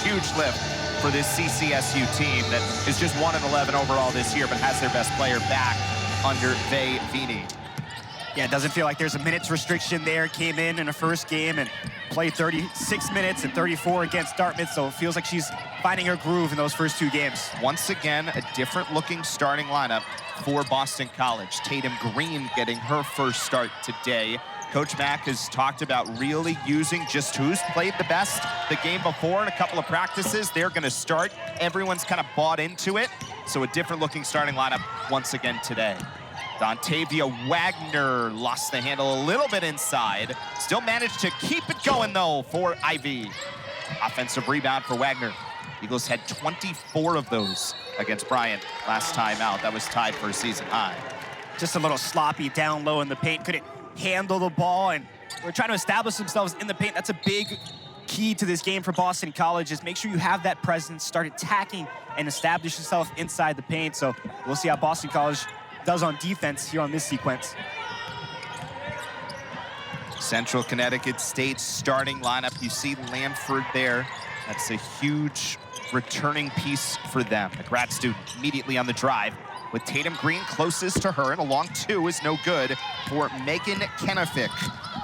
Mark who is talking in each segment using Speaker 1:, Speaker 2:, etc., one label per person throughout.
Speaker 1: huge lift for this CCSU team that is just 1-11 overall this year, but has their best player back under Vini.
Speaker 2: Yeah, it doesn't feel like there's a minutes restriction there. Came in the first game and played 36 minutes and 34 against Dartmouth, so it feels like she's finding her groove in those first 2 games.
Speaker 1: Once again, a different looking starting lineup for Boston College. Tatum Green getting her first start today. Coach Mack has talked about really using just who's played the best the game before in a couple of practices. They're gonna start. Everyone's kind of bought into it. So a different looking starting lineup once again today. Dontavia Waggoner lost the handle a little bit inside. Still managed to keep it going though for Ivy. Offensive rebound for Waggoner. Eagles had 24 of those against Bryant last time out. That was tied for a season high.
Speaker 2: Just a little sloppy down low in the paint. Couldn't handle the ball, and we're trying to establish themselves in the paint. That's a big key to this game for Boston College, is make sure you have that presence, start attacking, and establish yourself inside the paint. So we'll see how Boston College does on defense here on this sequence.
Speaker 1: Central Connecticut State starting lineup. You see Lanford there. That's a huge returning piece for them. A grad student immediately on the drive with Tatum Green closest to her, and a long 2 is no good for Megan Kenefick,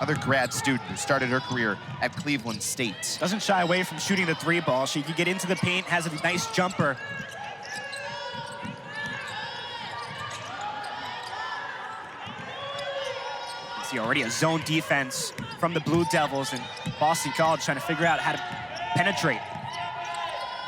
Speaker 1: other grad student who started her career at Cleveland State.
Speaker 2: Doesn't shy away from shooting the 3 ball. She can get into the paint, has a nice jumper. See already a zone defense from the Blue Devils, and Boston College trying to figure out how to penetrate.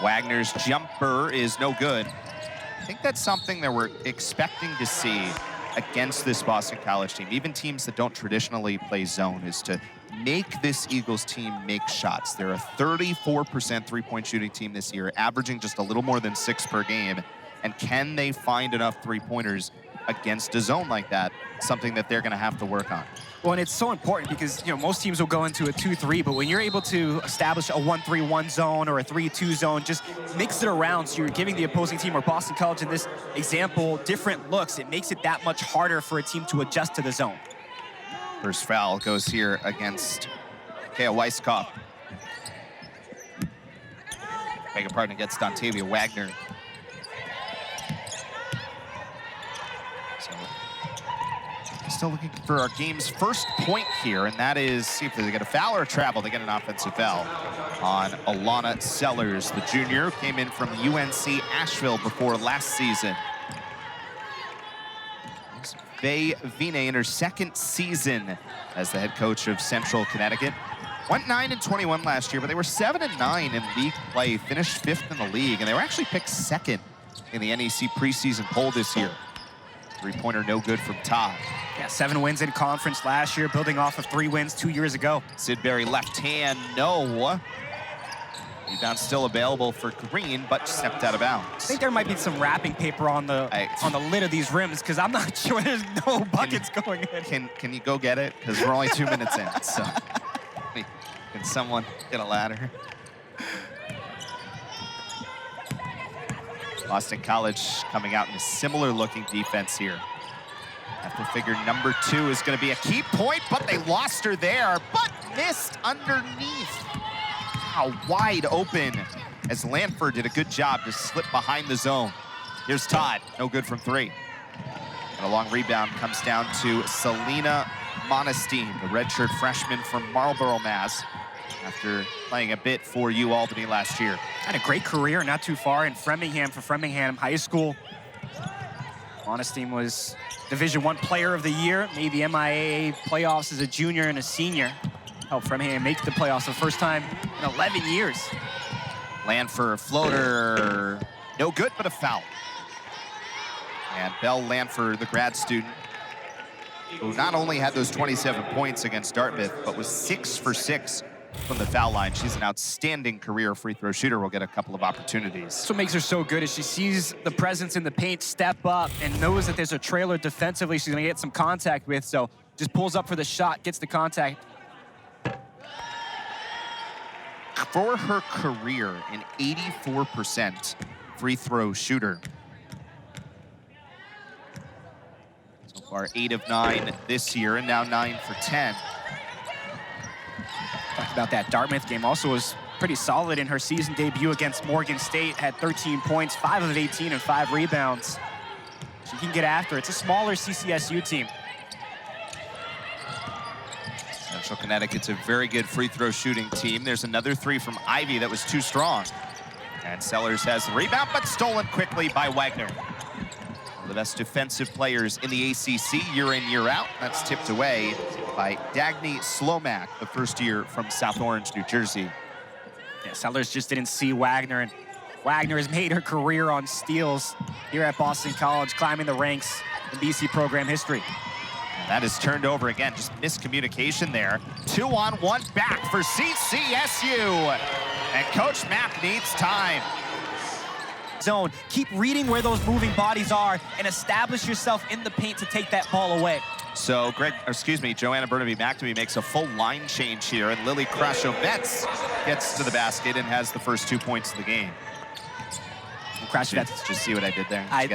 Speaker 1: Wagner's jumper is no good. I think that's something that we're expecting to see against this Boston College team, even teams that don't traditionally play zone, is to make this Eagles team make shots. They're a 34% three-point shooting team this year, averaging just a little more than 6 per game. And can they find enough three-pointers against a zone like that? Something that they're going to have to work on.
Speaker 2: Well, and it's so important because, you know, most teams will go into a 2-3, but when you're able to establish a 1-3-1 zone or a 3-2 zone, just mix it around so you're giving the opposing team, or Boston College in this example, different looks. It makes it that much harder for a team to adjust to the zone.
Speaker 1: First foul goes here against Kea Weiskopf. Beg your pardon, against Dontavia Waggoner. Still looking for our game's first point here, and that is, see if they get a foul or a travel. They get an offensive foul on Alana Sellers, the junior, who came in from UNC Asheville before last season. Faye Vine in her second season as the head coach of Central Connecticut. Went 9-21 last year, but they were 7-9 in league play, finished 5th in the league, and they were actually picked 2nd in the NEC preseason poll this year. Three-pointer no good from Todd.
Speaker 2: Yeah, 7 wins in conference last year, building off of 3 wins 2 years ago.
Speaker 1: Sidbury left hand, no. Rebound still available for Green, but stepped out of bounds.
Speaker 2: I think there might be some wrapping paper on the lid of these rims, because I'm not sure there's no buckets going in.
Speaker 1: Can you go get it? Because we're only 2 minutes in, so can someone get a ladder? Boston College coming out in a similar looking defense here. Have to figure number 2 is going to be a key point, but they lost her there, but missed underneath. How wide open, as Lanford did a good job to slip behind the zone. Here's Todd, no good from 3. And a long rebound comes down to Selena Monestein, the redshirt freshman from Marlborough, Mass, after playing a bit for UAlbany last year.
Speaker 2: Had a great career not too far in Framingham for Framingham High School. Monestein was Division I Player of the Year, made the MIAA playoffs as a junior and a senior. Helped Framingham make the playoffs for the first time in 11 years.
Speaker 1: Lanford, floater, no good, but a foul. And Belle Lanford, the grad student, who not only had those 27 points against Dartmouth, but was 6 for 6 from the foul line. She's an outstanding career free throw shooter. Will get a couple of opportunities.
Speaker 2: That's what makes her so good, is she sees the presence in the paint step up and knows that there's a trailer defensively she's gonna get some contact with, so just pulls up for the shot, gets the contact.
Speaker 1: For her career, an 84% free throw shooter. So far, 8 of 9 this year, and now 9 for 10.
Speaker 2: Talked about that Dartmouth game. Also was pretty solid in her season debut against Morgan State. Had 13 points, 5 of 18, and 5 rebounds. She can get after it. It's a smaller CCSU team.
Speaker 1: Central Connecticut's a very good free throw shooting team. There's another 3 from Ivy that was too strong. And Sellers has the rebound, but stolen quickly by Waggoner. One of the best defensive players in the ACC year in, year out. That's tipped away by Dagny Slomak, the first year from South Orange, New Jersey.
Speaker 2: Yeah, Sellers just didn't see Waggoner, and Waggoner has made her career on steals here at Boston College, climbing the ranks in BC program history.
Speaker 1: And that is turned over again, just miscommunication there. 2-on-1 back for CCSU. And Coach Mack needs time.
Speaker 2: Zone, keep reading where those moving bodies are and establish yourself in the paint to take that ball away.
Speaker 1: So Joanna Burnaby-McNamee makes a full line change here, and Lily Krashovets gets to the basket and has the first 2 points of the game.
Speaker 2: Krashovets,
Speaker 1: just see what I did there.
Speaker 2: I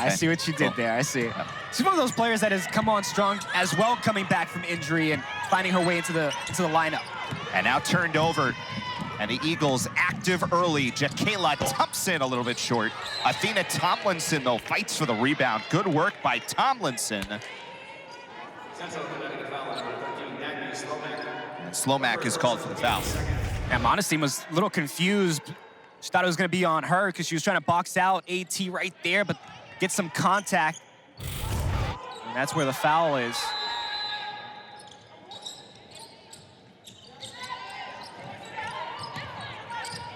Speaker 2: see what you did there. I see. Yep. She's one of those players that has come on strong as well, coming back from injury and finding her way into the lineup.
Speaker 1: And now turned over. And the Eagles active early. Jakayla Thompson a little bit short. Athena Tomlinson, though, fights for the rebound. Good work by Tomlinson. And Slomak is called for the foul.
Speaker 2: And Modestine was a little confused. She thought it was going to be on her because she was trying to box out AT right there, but get some contact. And that's where the foul is.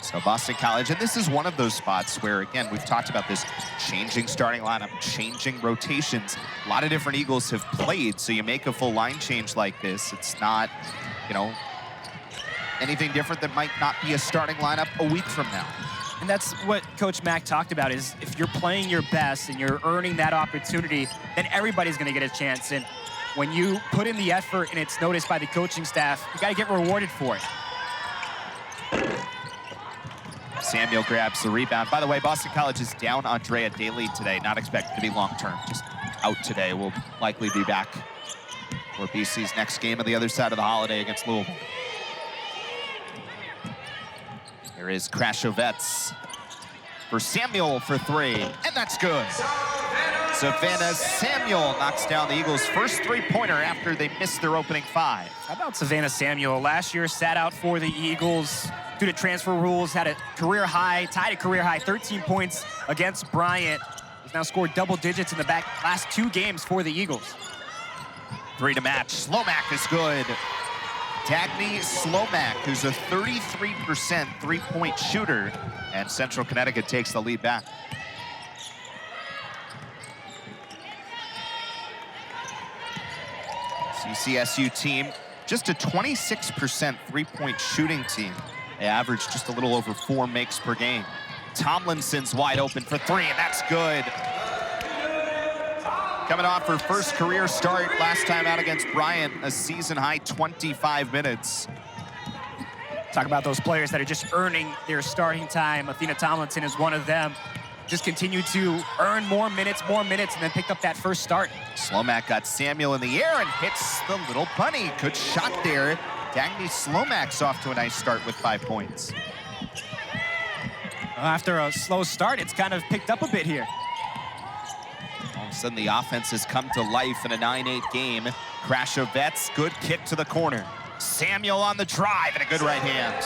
Speaker 1: So Boston College, and this is one of those spots where, again, we've talked about this changing starting lineup, changing rotations. A lot of different Eagles have played, so you make a full line change like this. It's not, anything different that might not be a starting lineup a week from now.
Speaker 2: And that's what Coach Mack talked about, is if you're playing your best and you're earning that opportunity, then everybody's going to get a chance. And when you put in the effort and it's noticed by the coaching staff, you got to get rewarded for it.
Speaker 1: Samuel grabs the rebound. By the way, Boston College is down Andrea Daly today. Not expected to be long-term, just out today. Will likely be back for BC's next game on the other side of the holiday against Louisville. There is Krashovets for Samuel for 3, and that's good. Savannah Samuel knocks down the Eagles' first three-pointer after they missed their opening 5.
Speaker 2: How about Savannah Samuel? Last year sat out for the Eagles due to transfer rules, had a career high, tied a career high, 13 points against Bryant. He's now scored double digits in the last 2 games for the Eagles.
Speaker 1: 3 to match. Slomak is good. Dagny Slomak, who's a 33% three-point shooter, and Central Connecticut takes the lead back. CCSU team, just a 26% three-point shooting team. They average just a little over 4 makes per game. Tomlinson's wide open for 3, and that's good. Coming off her first career start last time out against Bryant, a season-high 25 minutes.
Speaker 2: Talk about those players that are just earning their starting time. Athena Tomlinson is one of them. Just continue to earn more minutes, and then picked up that first start.
Speaker 1: Slomak got Samuel in the air and hits the little bunny. Good shot there. Dagny Slomak's off to a nice start with 5 points.
Speaker 2: After a slow start, it's kind of picked up a bit here.
Speaker 1: All of a sudden, the offense has come to life in a 9-8 game. Krashovets, good kick to the corner. Samuel on the drive and a good right hand.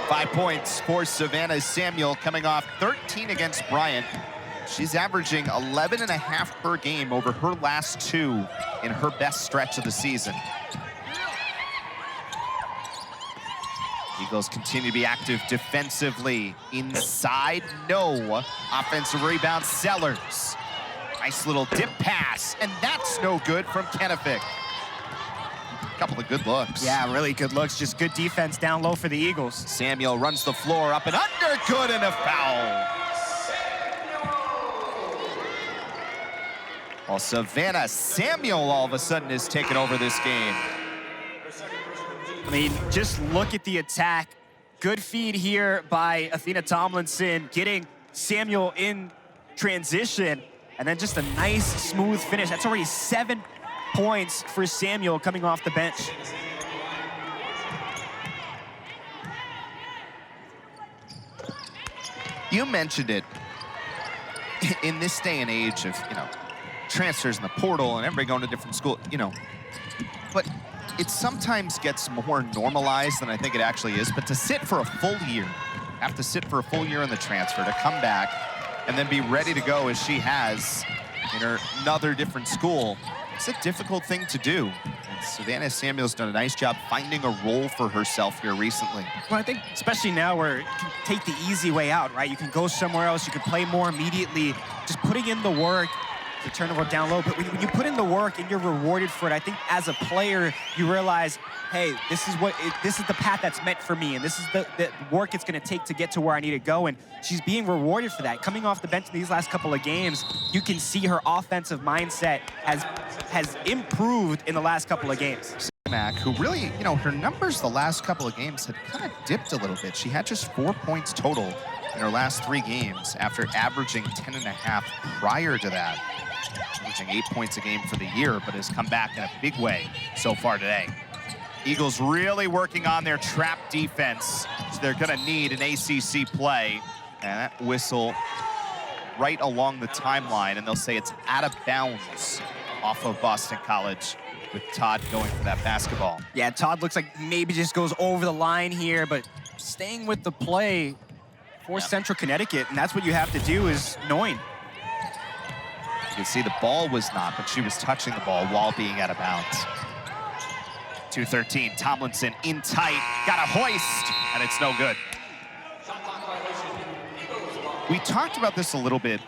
Speaker 1: 5 points for Savannah Samuel, coming off 13 against Bryant. She's averaging 11.5 per game over her last 2 in her best stretch of the season. Eagles continue to be active defensively. Inside, no. Offensive rebound, Sellers. Nice little dip pass, and that's no good from Kennefic. Couple of good looks.
Speaker 2: Yeah, really good looks. Just good defense down low for the Eagles.
Speaker 1: Samuel runs the floor up and under, good, and a foul. Well, Savannah Samuel all of a sudden is taking over this game.
Speaker 2: I mean, just look at the attack. Good feed here by Athena Tomlinson, getting Samuel in transition, and then just a nice, smooth finish. That's already 7 points for Samuel coming off the bench.
Speaker 1: You mentioned it. In this day and age of, transfers in the portal and everybody going to different school, but it sometimes gets more normalized than I think it actually is. But to sit for a full year, have to sit for a full year in the transfer, to come back and then be ready to go as she has in another different school, it's a difficult thing to do. And Savannah Samuel's done a nice job finding a role for herself here recently.
Speaker 2: Well, I think especially now where you can take the easy way out, right? You can go somewhere else, you can play more immediately, just putting in the work, the turnover down low. But when you put in the work and you're rewarded for it, I think as a player, you realize, hey, this is the path that's meant for me, and this is the work it's going to take to get to where I need to go. And she's being rewarded for that. Coming off the bench in these last couple of games, you can see her offensive mindset has improved in the last couple of games.
Speaker 1: Mac, who really, her numbers the last couple of games had kind of dipped a little bit. She had just 4 points total in her last 3 games after averaging 10.5 prior to that. Averaging 8 points a game for the year, but has come back in a big way so far today. Eagles really working on their trap defense, so they're going to need an ACC play. And that whistle right along the timeline, and they'll say it's out of bounds off of Boston College, with Todd going for that basketball.
Speaker 2: Yeah, Todd looks like maybe just goes over the line here, but staying with the play for Central Connecticut, and that's what you have to do is knowing.
Speaker 1: You can see the ball was not, but she was touching the ball while being out of bounds. 2:13, Tomlinson in tight, got a hoist, and it's no good. We talked about this a little bit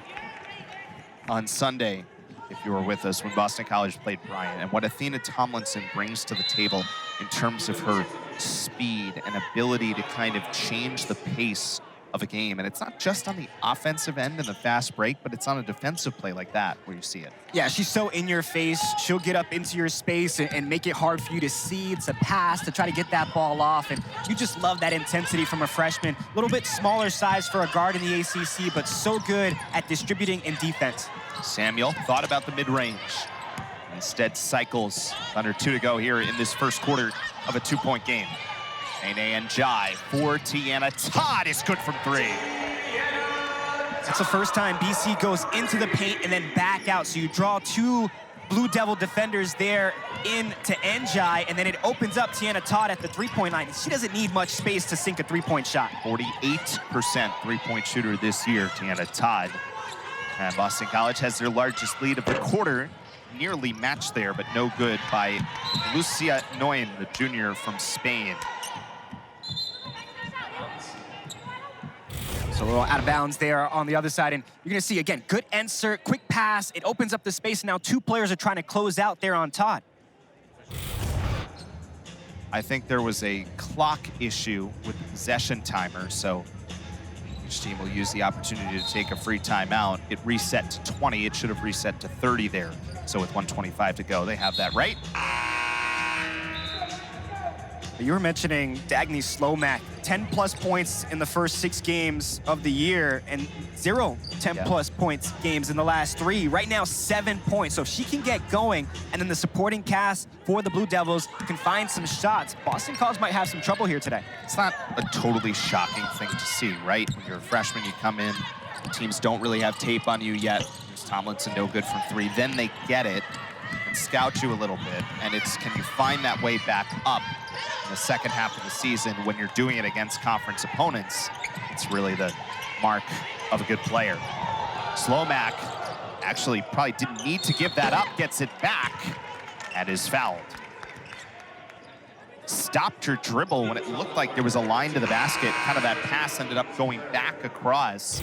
Speaker 1: on Sunday, if you were with us, when Boston College played Bryant, and what T'yana Tomlinson brings to the table in terms of her speed and ability to kind of change the pace of a game. And it's not just on the offensive end and the fast break, but it's on a defensive play like that where you see it.
Speaker 2: Yeah, she's so in your face. She'll get up into your space and make it hard for you to see, to pass, to try to get that ball off. And you just love that intensity from a freshman. A little bit smaller size for a guard in the ACC, but so good at distributing in defense.
Speaker 1: Samuel thought about the mid-range. Instead cycles under 2 to go here in this first quarter of a 2-point game. And Jai for T'yana Todd is good from 3.
Speaker 2: That's the first time BC goes into the paint and then back out. So you draw 2 Blue Devil defenders there into Njai, and then it opens up T'yana Todd at the 3-point line. She doesn't need much space to sink a 3-point shot.
Speaker 1: 48% 3-point shooter this year, T'yana Todd. And Boston College has their largest lead of the quarter, nearly matched there, but no good by Lucia Noyen, the junior from Spain.
Speaker 2: So a little out of bounds there on the other side. And you're going to see, again, good insert, quick pass. It opens up the space. Now 2 players are trying to close out there on Todd.
Speaker 1: I think there was a clock issue with the possession timer, so each team will use the opportunity to take a free timeout. It reset to 20. It should have reset to 30 there. So with 1:25 to go, they have that right.
Speaker 2: You were mentioning Dagny Slomak, 10-plus points in the first 6 games of the year, and 0 10-plus points games in the last 3. Right now, 7 points. So if she can get going, and then the supporting cast for the Blue Devils can find some shots, Boston College might have some trouble here today.
Speaker 1: It's not a totally shocking thing to see, right? When you're a freshman, you come in, teams don't really have tape on you yet. There's Tomlinson, no good from 3. Then they get it and scout you a little bit, and it's, can you find that way back up in the second half of the season when you're doing it against conference opponents? It's really the mark of a good player. Slomak actually probably didn't need to give that up, gets it back, and is fouled. Stopped her dribble when it looked like there was a line to the basket. Kind of that pass ended up going back across.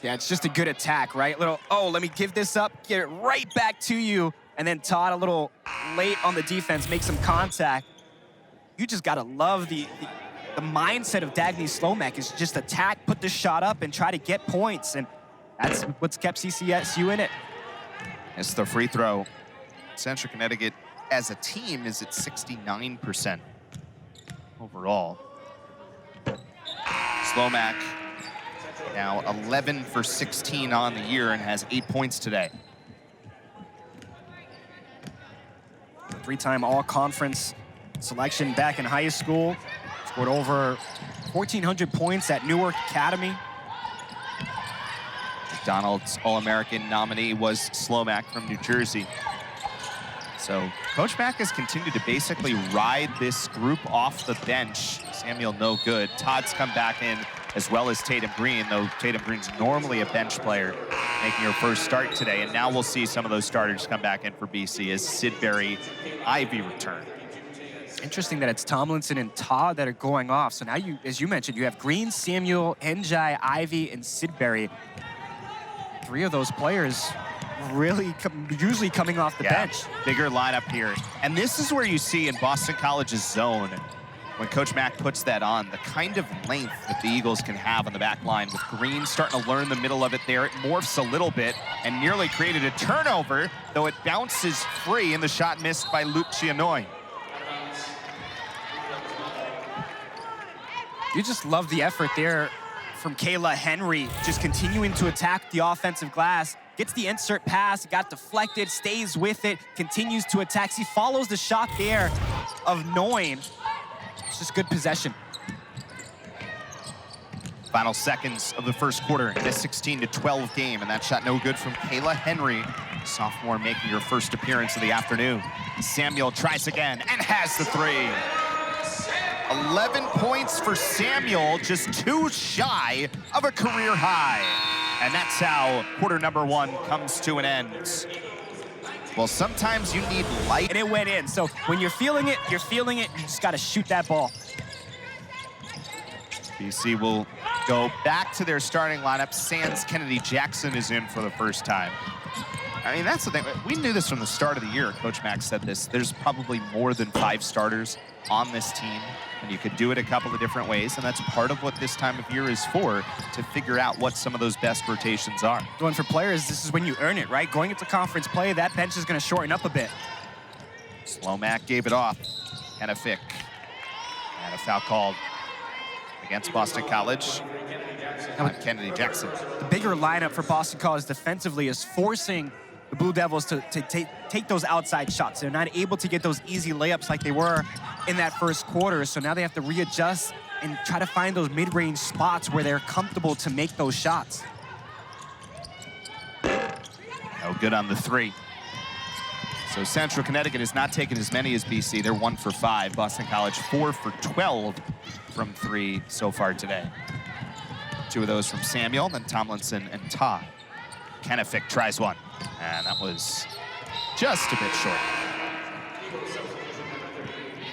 Speaker 2: Yeah, it's just a good attack, right? Little, oh, let me give this up, get it right back to you. And then Todd, a little late on the defense, makes some contact. You just got to love the mindset of Dagny Slomak is just attack, put the shot up, and try to get points. And that's what's kept CCSU in it.
Speaker 1: It's the free throw. Central Connecticut, as a team, is at 69% overall. Slomak now 11 for 16 on the year and has 8 points today.
Speaker 2: 3-time all-conference selection back in high school. Scored over 1,400 points at Newark Academy.
Speaker 1: McDonald's All-American nominee was Slomak from New Jersey. So Coach Mack has continued to basically ride this group off the bench. Samuel, no good. Todd's come back in, as well as Tatum Green, though Tatum Green's normally a bench player, making her first start today. And now we'll see some of those starters come back in for BC as Sidbury, Ivy return.
Speaker 2: Interesting that it's Tomlinson and Todd that are going off. So now, as you mentioned, you have Green, Samuel, Njai, Ivy, and Sidbury. 3 of those players really usually coming off the bench.
Speaker 1: Bigger lineup here. And this is where you see in Boston College's zone, when Coach Mack puts that on, the kind of length that the Eagles can have on the back line, with Green starting to learn the middle of it there. It morphs a little bit and nearly created a turnover, though it bounces free and the shot missed by Luke Chianoy.
Speaker 2: You just love the effort there from Kayla Henry, just continuing to attack the offensive glass. Gets the insert pass, got deflected, stays with it, continues to attack. He follows the shot there of Noin. It's just good possession.
Speaker 1: Final seconds of the first quarter in a 16-12 game, and that shot no good from Kayla Henry, sophomore making her first appearance of the afternoon. Samuel tries again and has the 3. 11 points for Samuel, just 2 shy of a career high. And that's how quarter number 1 comes to an end. Well, sometimes you need light.
Speaker 2: And it went in. So when you're feeling it, you're feeling it. You just got to shoot that ball.
Speaker 1: BC will go back to their starting lineup. Sans Kennedy Jackson is in for the first time. I mean, that's the thing. We knew this from the start of the year. Coach Mack said this. There's probably more than 5 starters on this team, and you could do it a couple of different ways, and that's part of what this time of year is for, to figure out what some of those best rotations are.
Speaker 2: Going for players, this is when you earn it, right? Going into conference play, that bench is going to shorten up a bit.
Speaker 1: Slomak gave it off. Kennefick. And a foul called against Boston College. Kennedy Jackson.
Speaker 2: The bigger lineup for Boston College defensively is forcing the Blue Devils to take those outside shots. They're not able to get those easy layups like they were in that first quarter. So now they have to readjust and try to find those mid-range spots where they're comfortable to make those shots.
Speaker 1: No good on the 3. So Central Connecticut has not taken as many as BC. They're 1 for 5. Boston College 4 for 12 from 3 so far today. 2 of those from Samuel, then Tomlinson and Todd. Kennefick tries one, and that was just a bit short.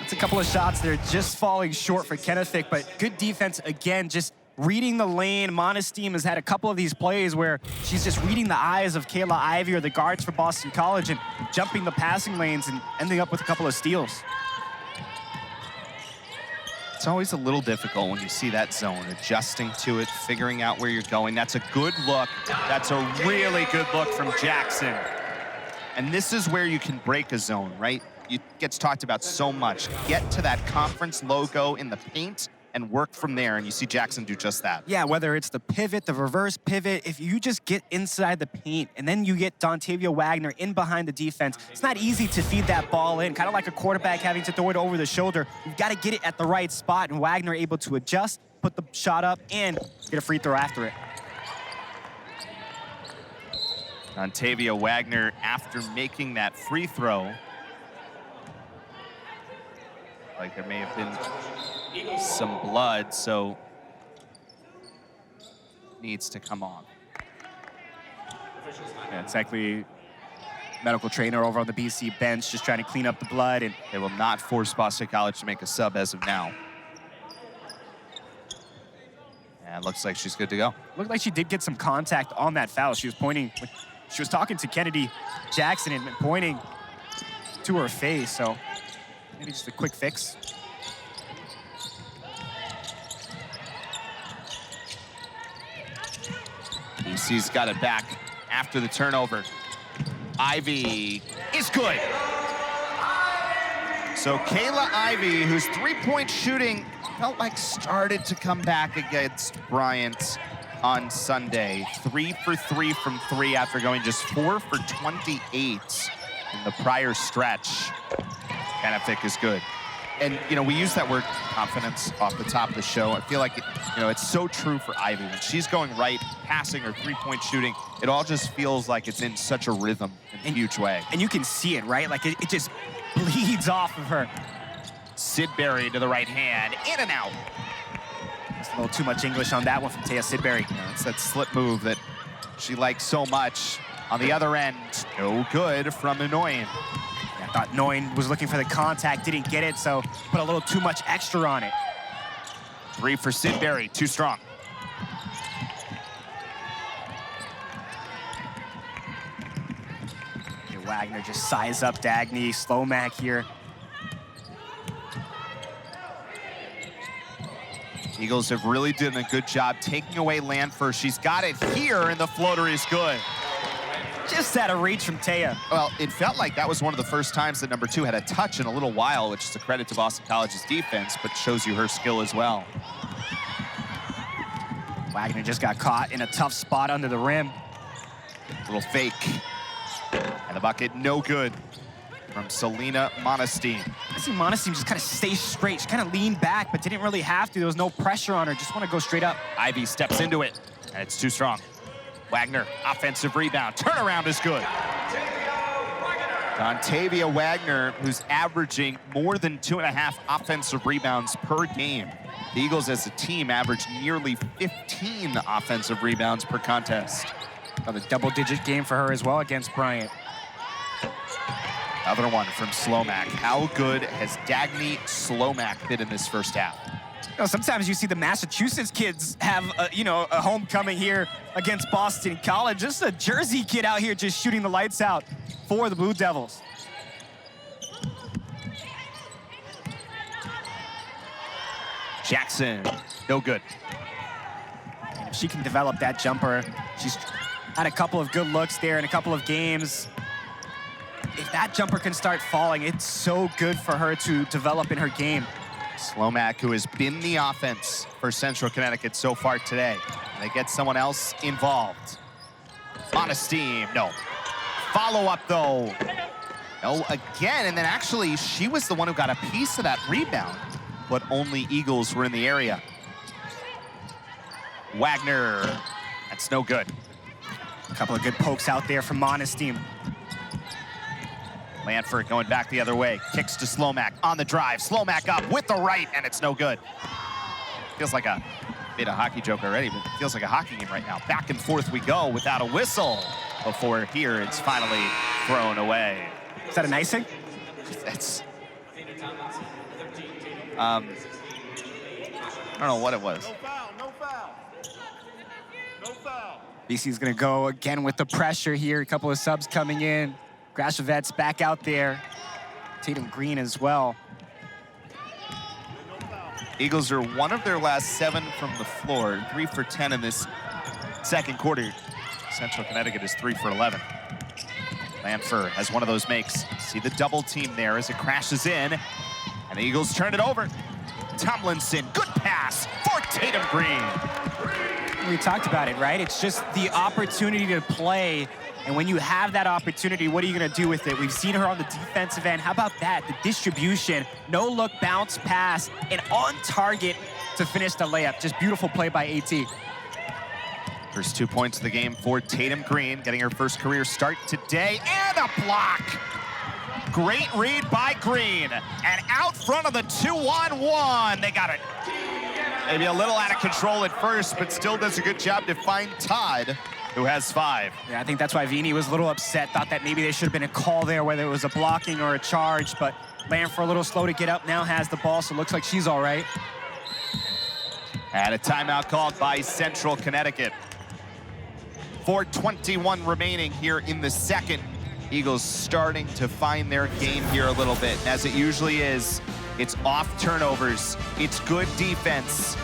Speaker 2: It's a couple of shots that are just falling short for Kennefick, but good defense again, just reading the lane. Monasteem has had a couple of these plays where she's just reading the eyes of Kayla Ivy or the guards for Boston College and jumping the passing lanes and ending up with a couple of steals.
Speaker 1: It's always a little difficult when you see that zone, adjusting to it, figuring out where you're going. That's a good look. That's a really good look from Jackson. And this is where you can break a zone, right? It gets talked about so much. Get to that conference logo in the paint and work from there, and you see Jackson do just that.
Speaker 2: Yeah, whether it's the pivot, the reverse pivot, if you just get inside the paint and then you get Dontavia Waggoner in behind the defense, it's not easy to feed that ball in, kind of like a quarterback having to throw it over the shoulder. You've got to get it at the right spot, and Waggoner able to adjust, put the shot up, and get a free throw after it.
Speaker 1: Dontavia Waggoner, after making that free throw, like there may have been some blood, so needs to come on.
Speaker 2: Yeah, exactly. Medical trainer over on the BC bench just trying to clean up the blood, and
Speaker 1: they will not force Boston College to make a sub as of now. And it looks like she's good to go.
Speaker 2: Looked like she did get some contact on that foul. She was pointing, she was talking to Kennedy Jackson and pointing to her face, so maybe just a quick fix.
Speaker 1: BC's got it back after the turnover. Ivy is good. So Kayla Ivy, whose three-point shooting felt like started to come back against Bryant on Sunday. 3 for 3 from 3 after going just 4 for 28 in the prior stretch. Kennefick is good. And, we use that word confidence off the top of the show. I feel like, it's so true for Ivy. When she's going right, passing or three-point shooting, it all just feels like it's in such a rhythm in a huge way.
Speaker 2: And you can see it, right? Like, it just bleeds off of her.
Speaker 1: Sidbury to the right hand, in and out.
Speaker 2: Just a little too much English on that one from Taya Sidbury.
Speaker 1: Yeah, it's that slip move that she likes so much. On the other end, no good from Nguyen.
Speaker 2: I thought Nguyen was looking for the contact, didn't get it, so put a little too much extra on it.
Speaker 1: 3 for Sidbury, too strong.
Speaker 2: Okay, Waggoner just size up Dagny, Slomak here.
Speaker 1: Eagles have really done a good job taking away Lanford. She's got it here, and the floater is good.
Speaker 2: Just out of reach from Taya.
Speaker 1: Well, it felt like that was one of the first times that number 2 had a touch in a little while, which is a credit to Boston College's defense, but shows you her skill as well.
Speaker 2: Waggoner just got caught in a tough spot under the rim.
Speaker 1: Little fake. And the bucket, no good from Selena Monestein.
Speaker 2: I see Monestein just kind of stay straight. She kind of leaned back, but didn't really have to. There was no pressure on her. Just want to go straight up.
Speaker 1: Ivy steps into it, and it's too strong. Waggoner, offensive rebound. Turnaround is good. Dontavia Waggoner, who's averaging more than 2.5 offensive rebounds per game. The Eagles as a team average nearly 15 offensive rebounds per contest.
Speaker 2: Another double-digit game for her as well against Bryant.
Speaker 1: Another one from Slomak. How good has Dagny Slomak been in this first half?
Speaker 2: Sometimes you see the Massachusetts kids have, a homecoming here against Boston College. Just a Jersey kid out here just shooting the lights out for the Blue Devils.
Speaker 1: Jackson, no good.
Speaker 2: And if she can develop that jumper, she's had a couple of good looks there in a couple of games. If that jumper can start falling, it's so good for her to develop in her game.
Speaker 1: Slomak, who has been the offense for Central Connecticut so far today. They get someone else involved. Monestein, no. Follow-up, though. No, again, and then actually, she was the one who got a piece of that rebound, but only Eagles were in the area. Waggoner, that's no good.
Speaker 2: A couple of good pokes out there from Monestein.
Speaker 1: Lanford going back the other way. Kicks to Slomak on the drive. Slomak up with the right, and it's no good. Feels like made a hockey joke already, but it feels like a hockey game right now. Back and forth we go without a whistle before here it's finally thrown away.
Speaker 2: Is that an icing?
Speaker 1: That's... I don't know what it was.
Speaker 3: No foul, no foul. No foul.
Speaker 2: BC's gonna go again with the pressure here. A couple of subs coming in. Grashovet's back out there. Tatum Green as well.
Speaker 1: Eagles are 1 of their last 7 from the floor, 3 for 10 in this second quarter. Central Connecticut is 3 for 11. Lanford has one of those makes. See the double team there as it crashes in, and the Eagles turn it over. Tomlinson, good pass for Tatum Green.
Speaker 2: We talked about it, right? It's just the opportunity to play. And when you have that opportunity, what are you going to do with it? We've seen her on the defensive end. How about that? The distribution, no look, bounce pass, and on target to finish the layup. Just beautiful play by AT.
Speaker 1: First 2 points of the game for Tatum Green, getting her first career start today, and a block. Great read by Green, and out front of the 2-on-1. They got it. Maybe a little out of control at first, but still does a good job to find Todd, who has 5.
Speaker 2: Yeah, I think that's why Vini was a little upset, thought that maybe there should have been a call there, whether it was a blocking or a charge, but Lanford a little slow to get up, now has the ball, so it looks like she's all right.
Speaker 1: And a timeout called by Central Connecticut. 4:21 remaining here in the second. Eagles starting to find their game here a little bit. As it usually is, it's off turnovers, it's good defense,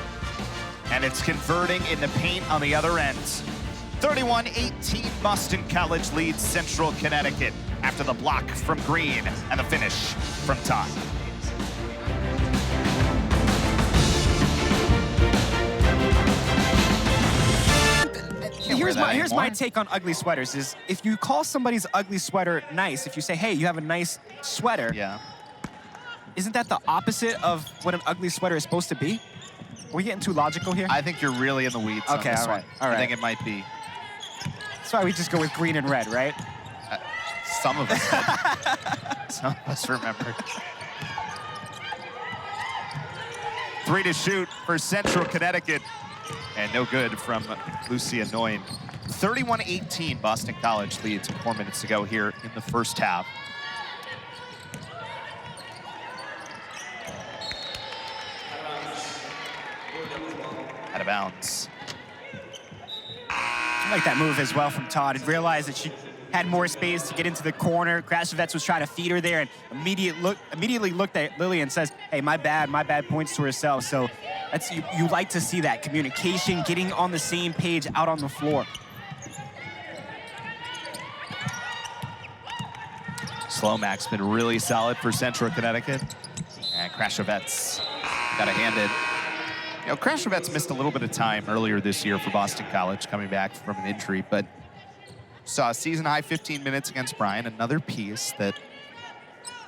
Speaker 1: and it's converting in the paint on the other end. 31-18, Boston College leads Central Connecticut after the block from Green and the finish from Todd.
Speaker 2: Here's my take on ugly sweaters is if you call somebody's ugly sweater nice, if you say, hey, you have a nice sweater,
Speaker 1: yeah,
Speaker 2: isn't that the opposite of what an ugly sweater is supposed to be? Are we getting too logical here?
Speaker 1: I think you're really in the weeds on
Speaker 2: Okay,
Speaker 1: this
Speaker 2: all right,
Speaker 1: one.
Speaker 2: all right.
Speaker 1: I think it might be.
Speaker 2: That's why we just go with green and red, right?
Speaker 1: Some of us did. Some of us remembered. 3 to shoot for Central Connecticut. And no good from Lucia Noyne. 31-18, Boston College leads 4 minutes to go here in the first half. Out of bounds.
Speaker 2: I like that move as well from Todd, and realized that she had more space to get into the corner. Krasovets was trying to feed her there, and immediately looked at Lily and says, hey, my bad, points to herself. So that's, you like to see that communication, getting on the same page out on the floor.
Speaker 1: Slowmak's been really solid for Central Connecticut. And Krasovets got a handed. You know, Krasovets missed a little bit of time earlier this year for Boston College, coming back from an injury, but saw a season-high 15 minutes against Bryan, another piece that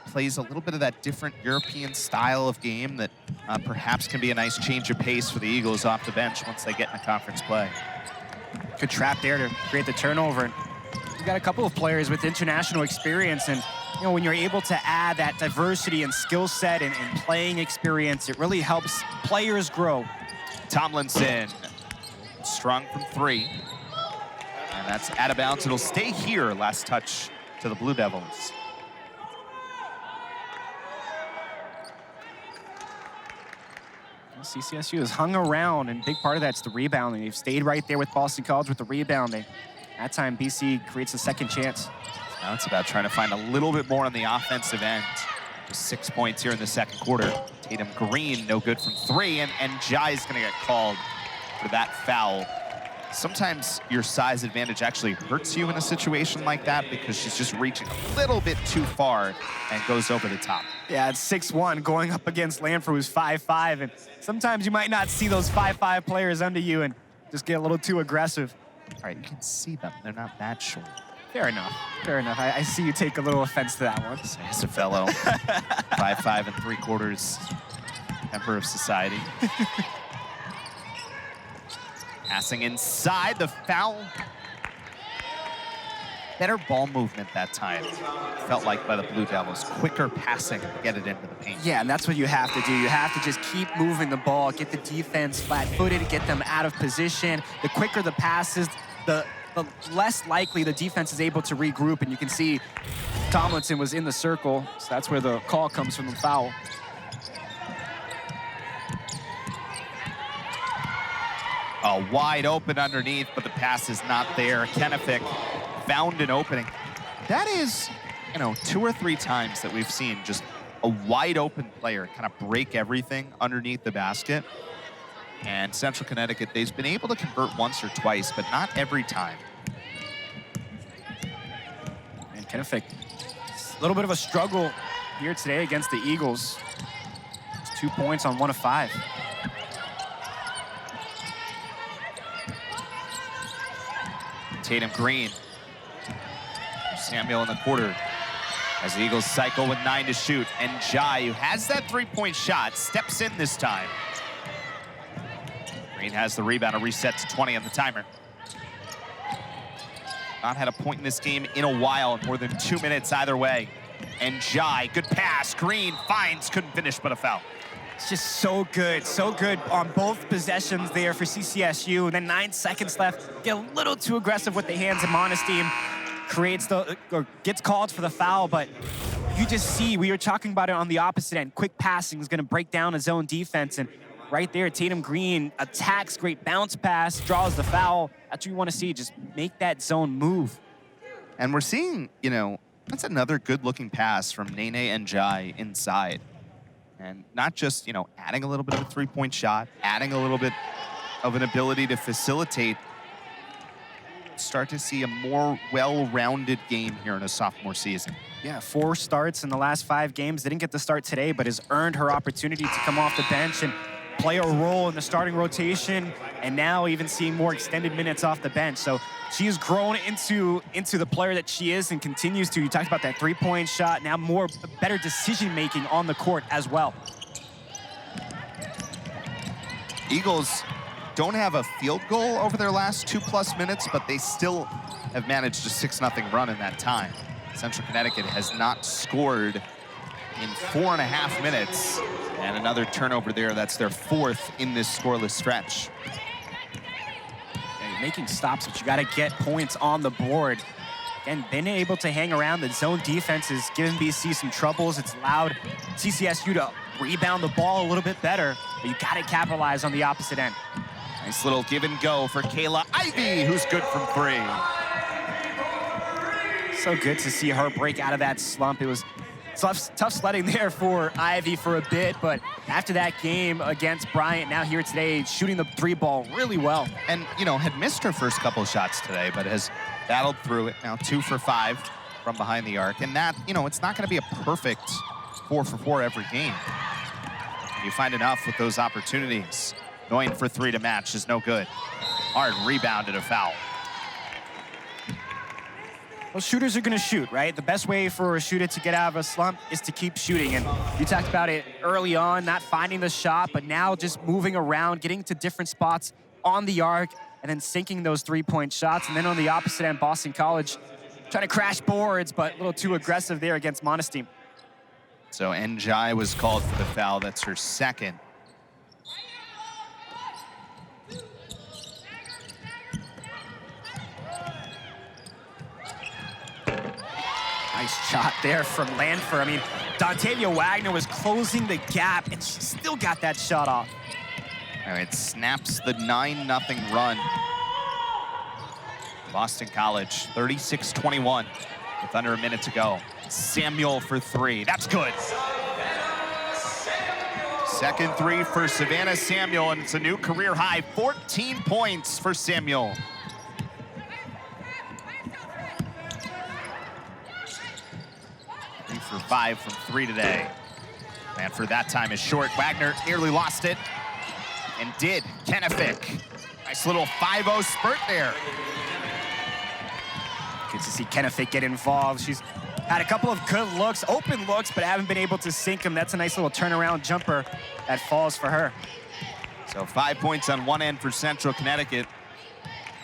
Speaker 1: plays a little bit of that different European style of game that perhaps can be a nice change of pace for the Eagles off the bench once they get into conference play.
Speaker 2: Good trap there to create the turnover. And we've got a couple of players with international experience, and you know, when you're able to add that diversity and skill set and playing experience, it really helps players grow.
Speaker 1: Tomlinson, strong from 3. And that's out of bounds. It'll stay here. Last touch to the Blue Devils.
Speaker 2: CCSU has hung around, and big part of that's the rebounding. They've stayed right there with Boston College with the rebounding. That time, BC creates a second chance.
Speaker 1: Now it's about trying to find a little bit more on the offensive end. Just 6 points here in the second quarter. Tatum Green, no good from 3, and Jai's gonna get called for that foul. Sometimes your size advantage actually hurts you in a situation like that because she's just reaching a little bit too far and goes over the top.
Speaker 2: Yeah, it's 6'1", going up against Lanford, who's 5'5", and sometimes you might not see those 5'5" players under you and just get a little too aggressive.
Speaker 1: All right, you can see them. They're not that short.
Speaker 2: Fair enough. Fair enough. I see you take a little offense to that one.
Speaker 1: He's a fellow. 5'5" and 3/4, member of society. Passing inside, the foul. Better ball movement that time, felt like, by the Blue Devils. Quicker passing to get it into the paint.
Speaker 2: Yeah, and that's what you have to do. You have to just keep moving the ball, get the defense flat-footed, get them out of position. The quicker the passes, the less likely the defense is able to regroup, and you can see Tomlinson was in the circle, so that's where the call comes from, the foul.
Speaker 1: Wide open underneath, but the pass is not there. Kennefic found an opening. That is, you know, 2 or 3 times that we've seen just a wide open player kind of break everything underneath the basket. And Central Connecticut, they've been able to convert once or twice, but not every time.
Speaker 2: And Kennefic, a little bit of a struggle here today against the Eagles. It's 2 points on 1 of 5.
Speaker 1: Tatum Green. Samuel in the quarter as the Eagles cycle with 9 to shoot. And Jai, who has that 3-point shot, steps in this time. Green has the rebound, a reset to 20 on the timer. Not had a point in this game in a while, in more than 2 minutes either way. And Jai, good pass. Green finds, couldn't finish, but a foul.
Speaker 2: It's just so good on both possessions there for CCSU. And then 9 seconds left. Get a little too aggressive with the hands, and Monesteen gets called for the foul, but you just see, we were talking about it on the opposite end. Quick passing is gonna break down a zone defense, and right there, Tatum Green attacks, great bounce pass, draws the foul. That's what you wanna see, just make that zone move.
Speaker 1: And we're seeing, you know, that's another good-looking pass from Nene and Jai inside. And not just, you know, adding a little bit of a 3-point shot, adding a little bit of an ability to facilitate. Start to see a more well-rounded game here in a sophomore season.
Speaker 2: Yeah, 4 starts in the last 5 games. Didn't get the start today, but has earned her opportunity to come off the bench. And play a role in the starting rotation, and now even seeing more extended minutes off the bench. So she has grown into the player that she is and continues to. You talked about that three-point shot, now better decision-making on the court as well.
Speaker 1: Eagles don't have a field goal over their last 2+ minutes, but they still have managed a 6-0 run in that time. Central Connecticut has not scored in 4.5 minutes, and another turnover there. That's their 4th in this scoreless stretch.
Speaker 2: Yeah, you're making stops, but you got to get points on the board. Again, been able to hang around. The zone defense is giving BC some troubles. It's allowed CCSU to rebound the ball a little bit better, but you got to capitalize on the opposite end.
Speaker 1: Nice little give and go for Kayla Ivy, who's good from 3.
Speaker 2: So good to see her break out of that slump. It was tough sledding there for Ivy for a bit, but after that game against Bryant, now here today, shooting the 3 ball really well.
Speaker 1: And, you know, had missed her first couple of shots today, but has battled through it. Now 2 for 5 from behind the arc. And that, you know, it's not going to be a perfect 4 for 4 every game. You find enough with those opportunities. Going for 3 to match is no good. Hard rebound and a foul.
Speaker 2: Well, shooters are going to shoot, right? The best way for a shooter to get out of a slump is to keep shooting. And you talked about it early on, not finding the shot, but now just moving around, getting to different spots on the arc, and then sinking those 3-point shots. And then on the opposite end, Boston College trying to crash boards, but a little too aggressive there against Montesteem.
Speaker 1: So Njai was called for the foul. That's her 2nd.
Speaker 2: Nice shot there from Lanford. I mean, Dontavia Waggoner was closing the gap, and she still got that shot off.
Speaker 1: All right, snaps the 9-0 run. Boston College, 36-21 with under a minute to go. Samuel for 3. That's good. Second 3 for Savannah Samuel, and it's a new career high, 14 points for Samuel. For 5 from 3 today. And for that time is short. Waggoner nearly lost it. And did. Kennefic. Nice little 5-0 spurt there.
Speaker 2: Good to see Kennefic get involved. She's had a couple of good looks, open looks, but haven't been able to sink them. That's a nice little turnaround jumper that falls for her.
Speaker 1: So 5 points on one end for Central Connecticut.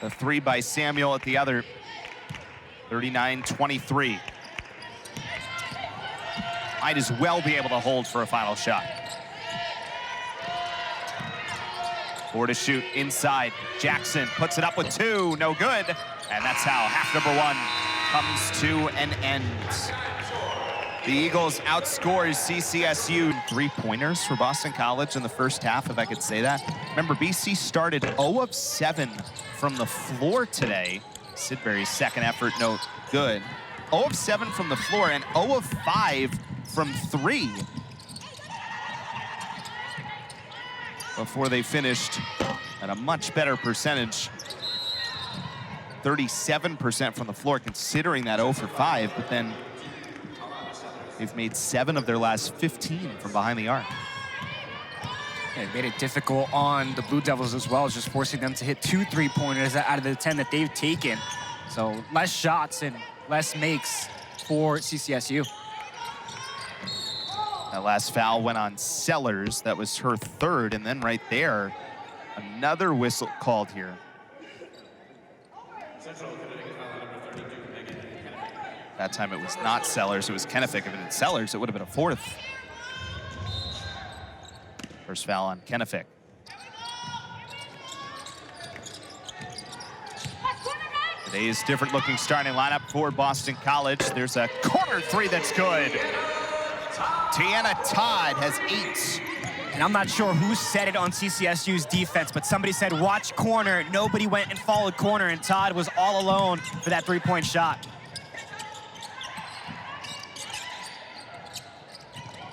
Speaker 1: The 3 by Samuel at the other. 39-23. Might as well be able to hold for a final shot. 4 to shoot inside. Jackson puts it up with 2, no good. And that's how half number 1 comes to an end. The Eagles outscores CCSU. 3-pointers for Boston College in the first half, if I could say that. Remember, BC started 0 of 7 from the floor today. Sidbury's second effort, no good. 0 of 7 from the floor and 0 of 5 from 3 before they finished at a much better percentage. 37% from the floor, considering that 0 for 5, but then they've made 7 of their last 15 from behind the arc.
Speaker 2: It made it difficult on the Blue Devils as well, just forcing them to hit 2 3-pointers out of the 10 that they've taken. So less shots and less makes for CCSU.
Speaker 1: That last foul went on Sellers. That was her 3rd, and then right there, another whistle called here. That time it was not Sellers, it was Kennefic. If it had Sellers, it would have been a 4th. First foul on Kennefic. Today's different looking starting lineup for Boston College. There's a corner 3 that's good. T'yana Todd has 8.
Speaker 2: And I'm not sure who said it on CCSU's defense, but somebody said, watch corner. Nobody went and followed corner, and Todd was all alone for that 3-point shot.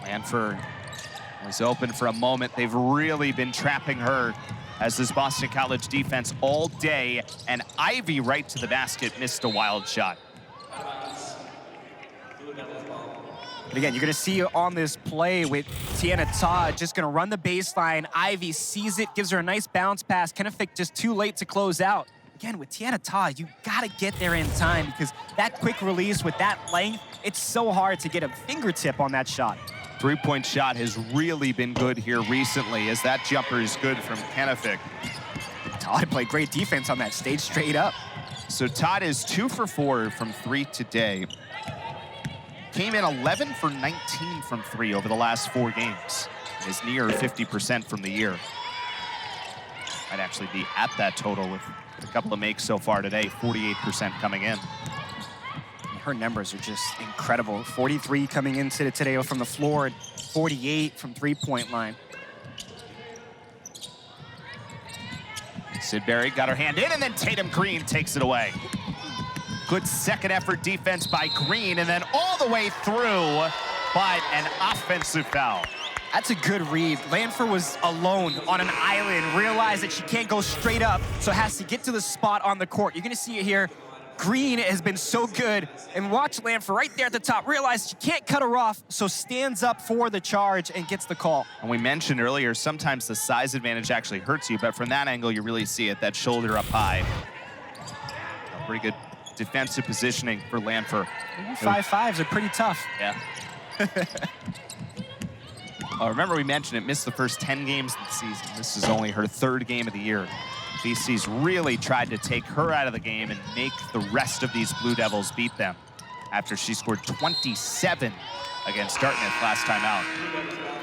Speaker 1: Lanford was open for a moment. They've really been trapping her as this Boston College defense all day, and Ivy right to the basket missed a wild shot.
Speaker 2: And again, you're going to see on this play with T'yana Todd just going to run the baseline. Ivy sees it, gives her a nice bounce pass. Kennefic just too late to close out. Again, with T'yana Todd, you got to get there in time because that quick release with that length, it's so hard to get a fingertip on that shot.
Speaker 1: Three-point shot has really been good here recently as that jumper is good from Kennefic.
Speaker 2: Todd played great defense on that, stayed straight up.
Speaker 1: So Todd is 2 for 4 from 3 today. Came in 11 for 19 from 3 over the last 4 games. Is near 50% from the year. Might actually be at that total with a couple of makes so far today, 48% coming in.
Speaker 2: Her numbers are just incredible. 43 coming into today from the floor and 48 from three-point line.
Speaker 1: Sidbury got her hand in, and then Tatum Green takes it away. Good second effort defense by Green, and then all the way through, but an offensive foul.
Speaker 2: That's a good read. Lanford was alone on an island, realized that she can't go straight up, so has to get to the spot on the court. You're gonna see it here. Green has been so good, and watch Lanford right there at the top, realizes she can't cut her off, so stands up for the charge and gets the call.
Speaker 1: And we mentioned earlier, sometimes the size advantage actually hurts you, but from that angle, you really see it, that shoulder up high. Pretty good defensive positioning for Lanford.
Speaker 2: 5'5" are pretty tough.
Speaker 1: Yeah. Oh, remember we mentioned it, missed the first 10 games of the season. This is only her 3rd game of the year. BC's really tried to take her out of the game and make the rest of these Blue Devils beat them after she scored 27 against Dartmouth last time out.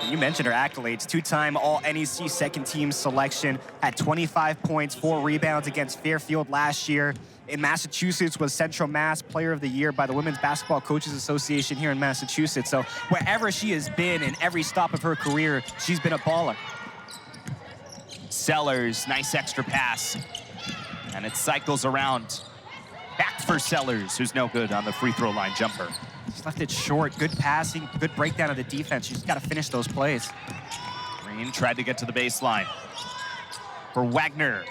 Speaker 2: You mentioned her accolades, 2-time All-NEC second-team selection, had 25 points, 4 rebounds against Fairfield last year. In Massachusetts, was Central Mass Player of the Year by the Women's Basketball Coaches Association here in Massachusetts. So wherever she has been in every stop of her career, she's been a baller.
Speaker 1: Sellers, nice extra pass. And it cycles around. Back for Sellers, who's no good on the free throw line jumper.
Speaker 2: She's left it short, good passing, good breakdown of the defense. She's got to finish those plays.
Speaker 1: Green tried to get to the baseline. For Waggoner.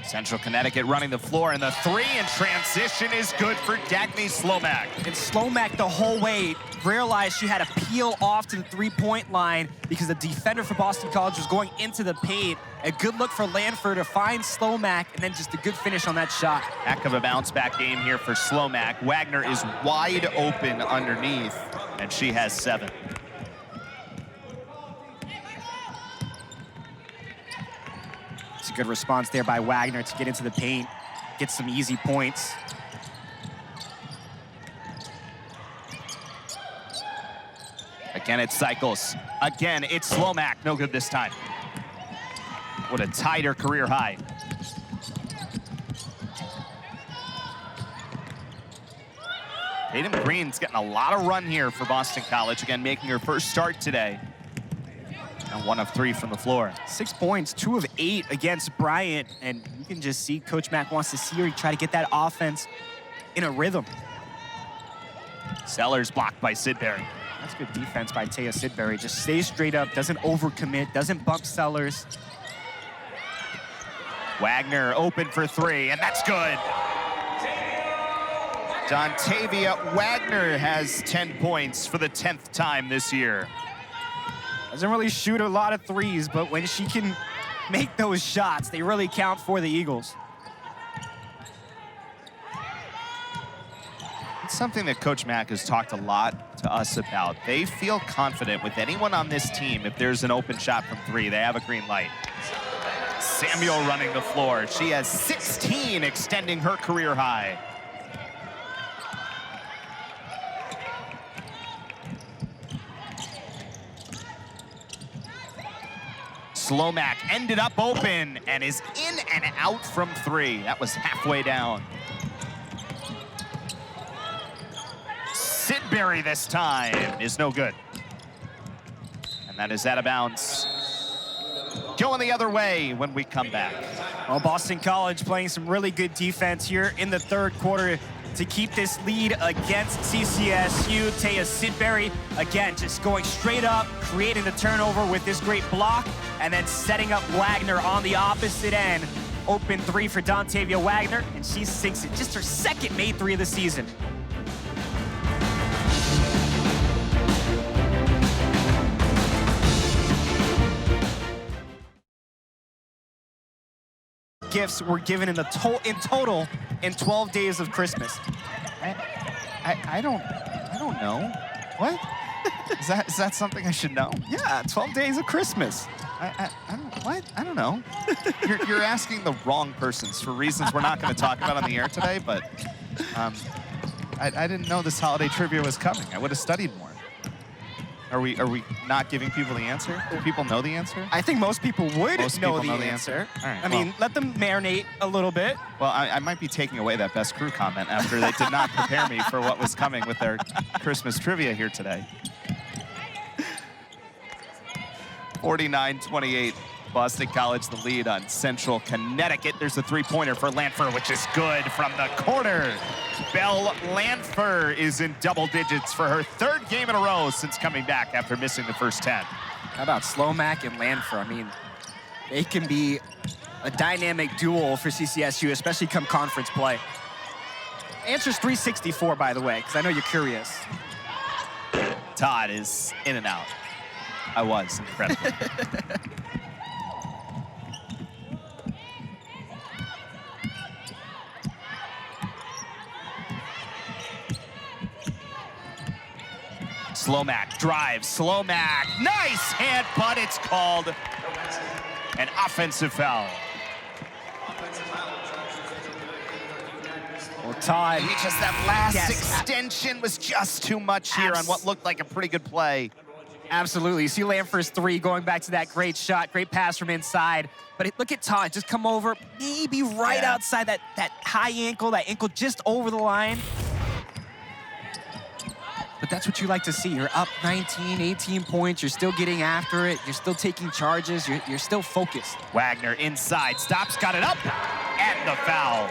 Speaker 1: Central Connecticut running the floor, and the 3 in transition is good for Dagny Slomak.
Speaker 2: And Slomak the whole way realized she had to peel off to the three-point line because the defender for Boston College was going into the paint. A good look for Lanford to find Slomak, and then just a good finish on that shot.
Speaker 1: Heck of a bounce-back game here for Slomak. Waggoner is wide open underneath, and she has 7.
Speaker 2: It's a good response there by Waggoner to get into the paint, get some easy points.
Speaker 1: Again, it cycles. Again, it's Slomak. No good this time. Would have tied her career high. Tatum Green's getting a lot of run here for Boston College. Again, making her first start today. And 1 of 3 from the floor.
Speaker 2: 6 points, 2 of 8 against Bryant. And you can just see Coach Mack wants to see her try to get that offense in a rhythm.
Speaker 1: Sellers blocked by Sidbury.
Speaker 2: That's good defense by Taya Sidbury. Just stays straight up, doesn't overcommit, doesn't bump Sellers.
Speaker 1: Waggoner open for 3, and that's good. Dontavia Waggoner has 10 points for the 10th time this year.
Speaker 2: Doesn't really shoot a lot of threes, but when she can make those shots, they really count for the Eagles.
Speaker 1: It's something that Coach Mack has talked a lot to us about. They feel confident with anyone on this team. If there's an open shot from 3, they have a green light. Samuel running the floor. She has 16, extending her career high. Slomak ended up open and is in and out from 3. That was halfway down. Sidbury this time is no good. And that is out of bounds. Going the other way when we come back.
Speaker 2: Well, Boston College playing some really good defense here in the 3rd quarter to keep this lead against CCSU. Taya Sidbury, again, just going straight up, creating the turnover with this great block, and then setting up Waggoner on the opposite end Open three for Dontavia Waggoner, and she sinks it. Just her second made three of the season. Gifts were given in total in 12 days of Christmas.
Speaker 1: I don't know. What? Is that something I should know?
Speaker 2: Yeah, 12 days of Christmas.
Speaker 1: I don't, what? I don't know. You're asking the wrong persons for reasons we're not going to talk about on the air today, but I didn't know this holiday trivia was coming. I would have studied more. Are we not giving people the answer? Do people know the answer?
Speaker 2: I think most people would know the
Speaker 1: know
Speaker 2: answer.
Speaker 1: All right,
Speaker 2: I mean, let them marinate a little bit.
Speaker 1: Well, I might be taking away that best crew comment after they did not prepare me for what was coming with their Christmas trivia here today. 49-28, Boston College the lead on Central Connecticut. There's a three-pointer for Lanfer, which is good from the corner. Belle Lanfer is in double digits for her third game in a row since coming back after missing the first 10.
Speaker 2: How about Slomack and Lanfer? I mean, they can be a dynamic duel for CCSU, especially come conference play. Answer's 364, by the way, because I know you're curious.
Speaker 1: Todd is in and out. I was, incredibly. Slomack drives, Slomack, nice hand, but it's called an offensive foul.
Speaker 2: Well, Todd,
Speaker 1: Just that last extension was just too much here on what looked like a pretty good play.
Speaker 2: absolutely. You see Lanfer's three going back to that great shot, great pass from inside. But look at Todd, just come over, maybe right outside that high ankle, that ankle just over the line. But that's what you like to see. You're up 19, 18 points. You're still getting after it. You're still taking charges. You're still focused.
Speaker 1: Waggoner inside, stops, got it up, and the foul.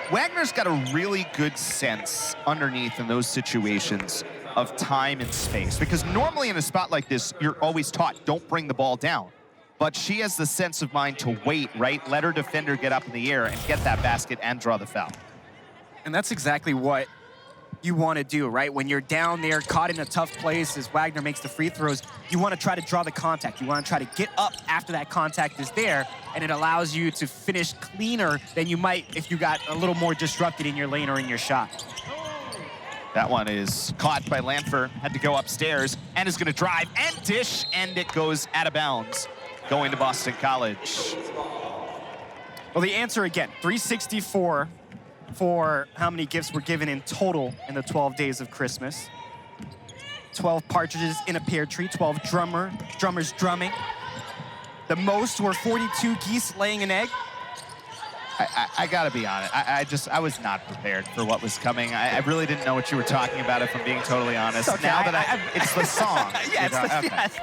Speaker 1: Waggoner's got a really good sense underneath in those situations of time and space, because normally in a spot like this, you're always taught, don't bring the ball down. But she has the sense of mind to wait, right? Let her defender get up in the air and get that basket and draw the foul.
Speaker 2: And that's exactly what you want to do, right? When you're down there, caught in a tough place, as Waggoner makes the free throws, you want to try to draw the contact. You want to try to get up after that contact is there, and it allows you to finish cleaner than you might if you got a little more disrupted in your lane or in your shot.
Speaker 1: That one is caught by Lanfer, had to go upstairs, and is going to drive and dish, and it goes out of bounds, going to Boston College.
Speaker 2: Well, the answer again, 364 for how many gifts were given in total in the 12 days of Christmas. 12 partridges in a pear tree, 12 drummers drumming. The most were 42 geese laying an egg.
Speaker 1: I gotta be honest, I was not prepared for what was coming. I really didn't know what you were talking about, if I'm being totally honest.
Speaker 2: Okay,
Speaker 1: now that it's the song.
Speaker 2: Yeah, yes.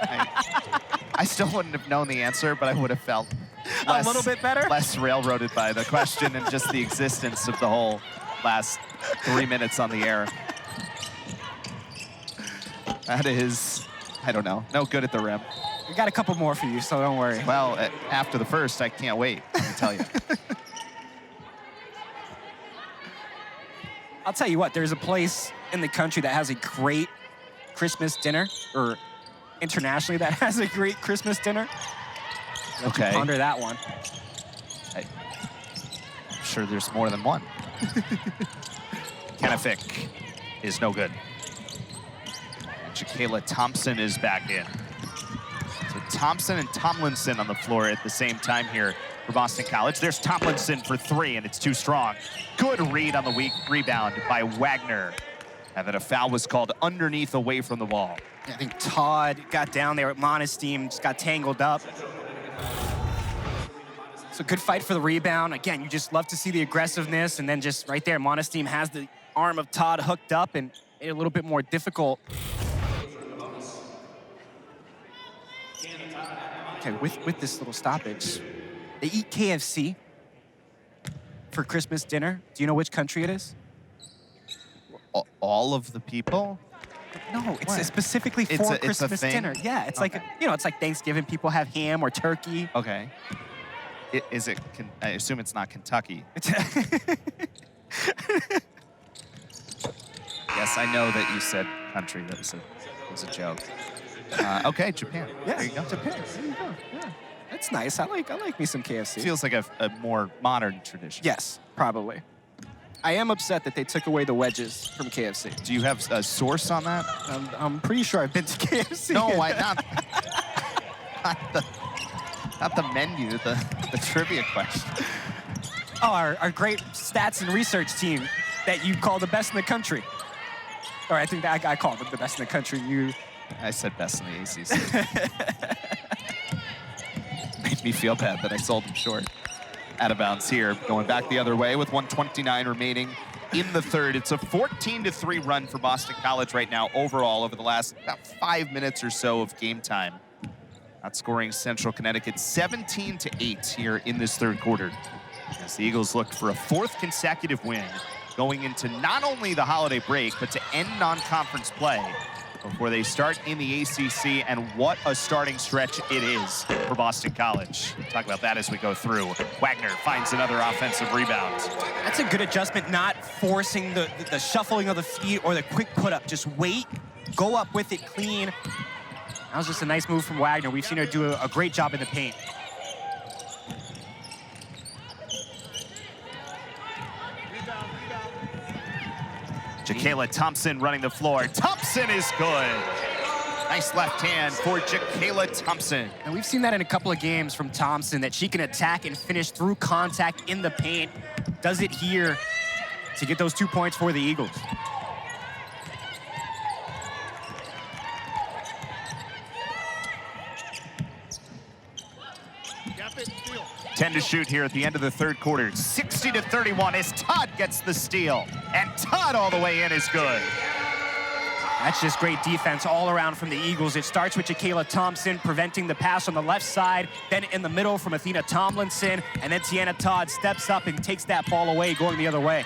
Speaker 1: I still wouldn't have known the answer, but I would have felt
Speaker 2: a little bit better?
Speaker 1: Less railroaded by the question and just the existence of the whole last 3 minutes on the air. That is, I don't know, no good at the rim.
Speaker 2: We got a couple more for you, so don't worry.
Speaker 1: Well, after the first, I can't wait, I can tell you.
Speaker 2: I'll tell you what, there's a place in the country that has a great Christmas dinner, or internationally that has a great Christmas dinner.
Speaker 1: Okay.
Speaker 2: Ponder that one.
Speaker 1: I'm sure there's more than one. Kennefic is no good. And Jacayla Thompson is back in. So Thompson and Tomlinson on the floor at the same time here for Boston College. There's Tomlinson for three, and it's too strong. Good read on the weak rebound by Waggoner. And then a foul was called underneath, away from the ball.
Speaker 2: I think Todd got down there at Mona's team, just got tangled up. So good fight for the rebound. Again, you just love to see the aggressiveness, and then just right there, Mona's team has the arm of Todd hooked up and made it a little bit more difficult. Okay, with this little stoppage, they eat KFC for Christmas dinner. Do you know which country it is?
Speaker 1: All of the people?
Speaker 2: No, it's specifically for
Speaker 1: it's a
Speaker 2: Christmas
Speaker 1: thing?
Speaker 2: dinner. Yeah, it's like, it's like Thanksgiving. People have ham or turkey.
Speaker 1: Okay. Is it? I assume it's not Kentucky. Yes, I know that you said country. That was a joke. Okay, Japan.
Speaker 2: Yeah,
Speaker 1: There you go.
Speaker 2: Japan. There you go. Yeah. That's nice. I like me some KFC.
Speaker 1: Feels like a more modern tradition.
Speaker 2: Yes, probably. I am upset that they took away the wedges from KFC.
Speaker 1: Do you have a source on that?
Speaker 2: I'm pretty sure I've been to KFC.
Speaker 1: No, not the menu, the trivia question.
Speaker 2: Oh, our great stats and research team that you call the best in the country. Or I think that I called them the best in the country.
Speaker 1: I said best in the ACC. Made me feel bad that I sold them short. Out of bounds here, going back the other way with 1:29 remaining in the third. It's a 14-3 run for Boston College right now overall over the last about 5 minutes or so of game time. Outscoring Central Connecticut 17-8 here in this third quarter. As the Eagles look for a 4th consecutive win going into not only the holiday break, but to end non-conference play before they start in the ACC, and what a starting stretch it is for Boston College. We'll talk about that as we go through. Waggoner finds another offensive rebound.
Speaker 2: That's a good adjustment, not forcing the shuffling of the feet or the quick put-up. Just wait, go up with it clean. That was just a nice move from Waggoner. We've seen her do a great job in the paint.
Speaker 1: T'yana Thompson running the floor. Thompson is good. Nice left hand for T'yana Thompson.
Speaker 2: And we've seen that in a couple of games from Thompson, that she can attack and finish through contact in the paint. Does it here to get those 2 points for the Eagles.
Speaker 1: 10 to shoot here at the end of the third quarter. 60-31 as Todd gets the steal. And Todd all the way in is good.
Speaker 2: That's just great defense all around from the Eagles. It starts with T'yana Thompson preventing the pass on the left side, then in the middle from Athena Tomlinson, and then T'yana Todd steps up and takes that ball away, going the other way.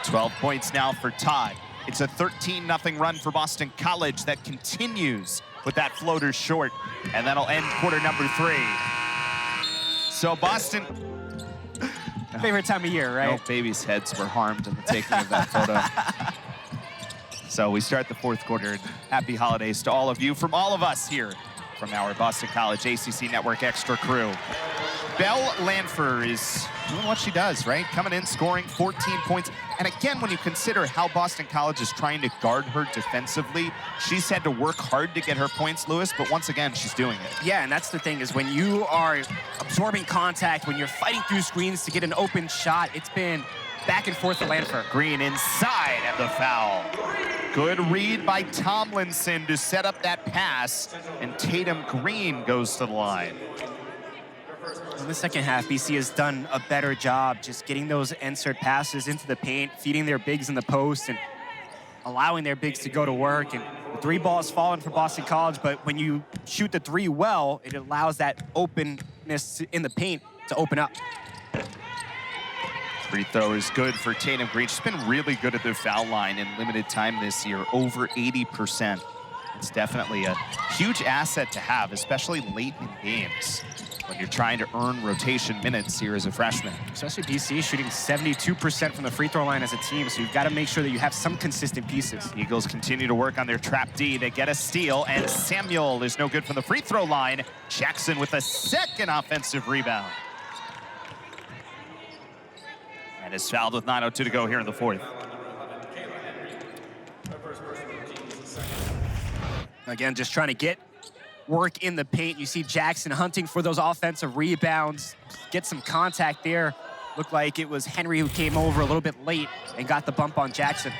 Speaker 1: 12 points now for Todd. It's a 13-0 run for Boston College that continues with that floater short, and that'll end quarter number 3. So Boston...
Speaker 2: Favorite time of year, right?
Speaker 1: No babies' heads were harmed in the taking of that photo. So we start the fourth quarter. Happy holidays to all of you from all of us here from our Boston College ACC Network Extra crew. Belle Lanfer is doing what she does, right? Coming in, scoring 14 points. And again, when you consider how Boston College is trying to guard her defensively, she's had to work hard to get her points, Lewis, but once again, she's doing it.
Speaker 2: Yeah, and that's the thing, is when you are absorbing contact, when you're fighting through screens to get an open shot, it's been back and forth to Lanfer.
Speaker 1: Green inside and the foul. Good read by Tomlinson to set up that pass, and Tatum Green goes to the line.
Speaker 2: In the second half, BC has done a better job just getting those insert passes into the paint, feeding their bigs in the post, and allowing their bigs to go to work. And the three ball has fallen for Boston College, but when you shoot the three well, it allows that openness in the paint to open up.
Speaker 1: Free throw is good for Tatum Green. She's been really good at the foul line in limited time this year, over 80%. It's definitely a huge asset to have, especially late in games when you're trying to earn rotation minutes here as a freshman.
Speaker 2: Especially BC shooting 72% from the free throw line as a team, so you've got to make sure that you have some consistent pieces.
Speaker 1: Eagles continue to work on their trap D. They get a steal, and Samuel is no good from the free throw line. Jackson with a second offensive rebound. And is fouled with 9:02 to go here in the fourth.
Speaker 2: Again, just trying to get work in the paint. You see Jackson hunting for those offensive rebounds, get some contact there. Looked like it was Henry who came over a little bit late and got the bump on Jackson.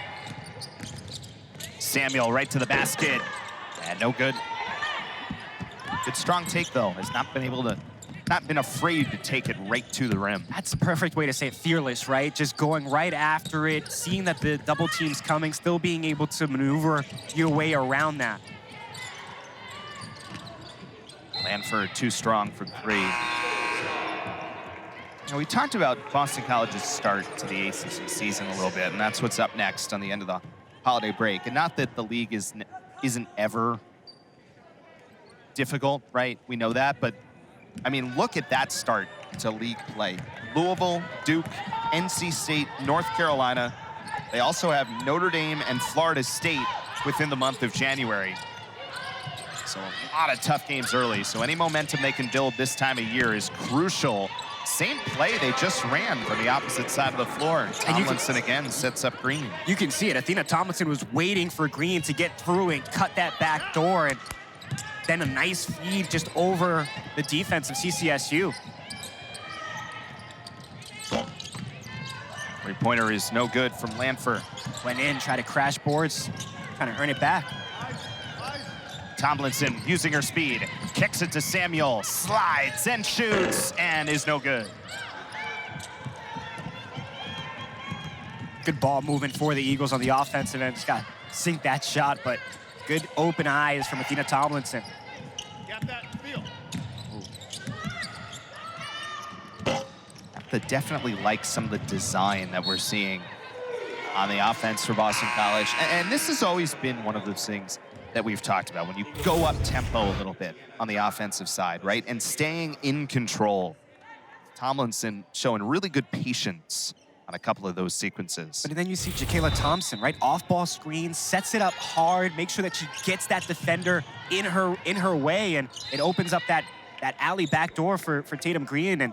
Speaker 1: Samuel right to the basket. And no good. Good strong take, though. Has not been afraid to take it right to the rim.
Speaker 2: That's the perfect way to say it, fearless, right? Just going right after it, seeing that the double team's coming, still being able to maneuver your way around that.
Speaker 1: Lanfer too strong for three. Now, we talked about Boston College's start to the ACC season a little bit, and that's what's up next on the end of the holiday break. And not that the league isn't ever difficult, right? We know that, but I mean, look at that start to league play. Louisville, Duke, NC State, North Carolina. They also have Notre Dame and Florida State within the month of January. So a lot of tough games early. So any momentum they can build this time of year is crucial. Same play they just ran from the opposite side of the floor. Tomlinson again sets up Green.
Speaker 2: You can see it. T'yana Tomlinson was waiting for Green to get through and cut that back door, and then a nice feed just over the defense of CCSU.
Speaker 1: Three-pointer is no good from Lanfer.
Speaker 2: Went in, tried to crash boards, trying to earn it back.
Speaker 1: Tomlinson using her speed, kicks it to Samuel, slides and shoots, and is no good.
Speaker 2: Good ball movement for the Eagles on the offensive end. Just got to sink that shot, but good open eyes from T'yana Tomlinson.
Speaker 3: Get that feel.
Speaker 1: I definitely like some of the design that we're seeing on the offense for Boston College. And this has always been one of those things that we've talked about when you go up tempo a little bit on the offensive side, right? And staying in control. Tomlinson showing really good patience on a couple of those sequences.
Speaker 2: But then you see Ja'Kayla Thompson, right? Off-ball screen, sets it up hard, makes sure that she gets that defender in her way, and it opens up that alley back door for Tatum Green. And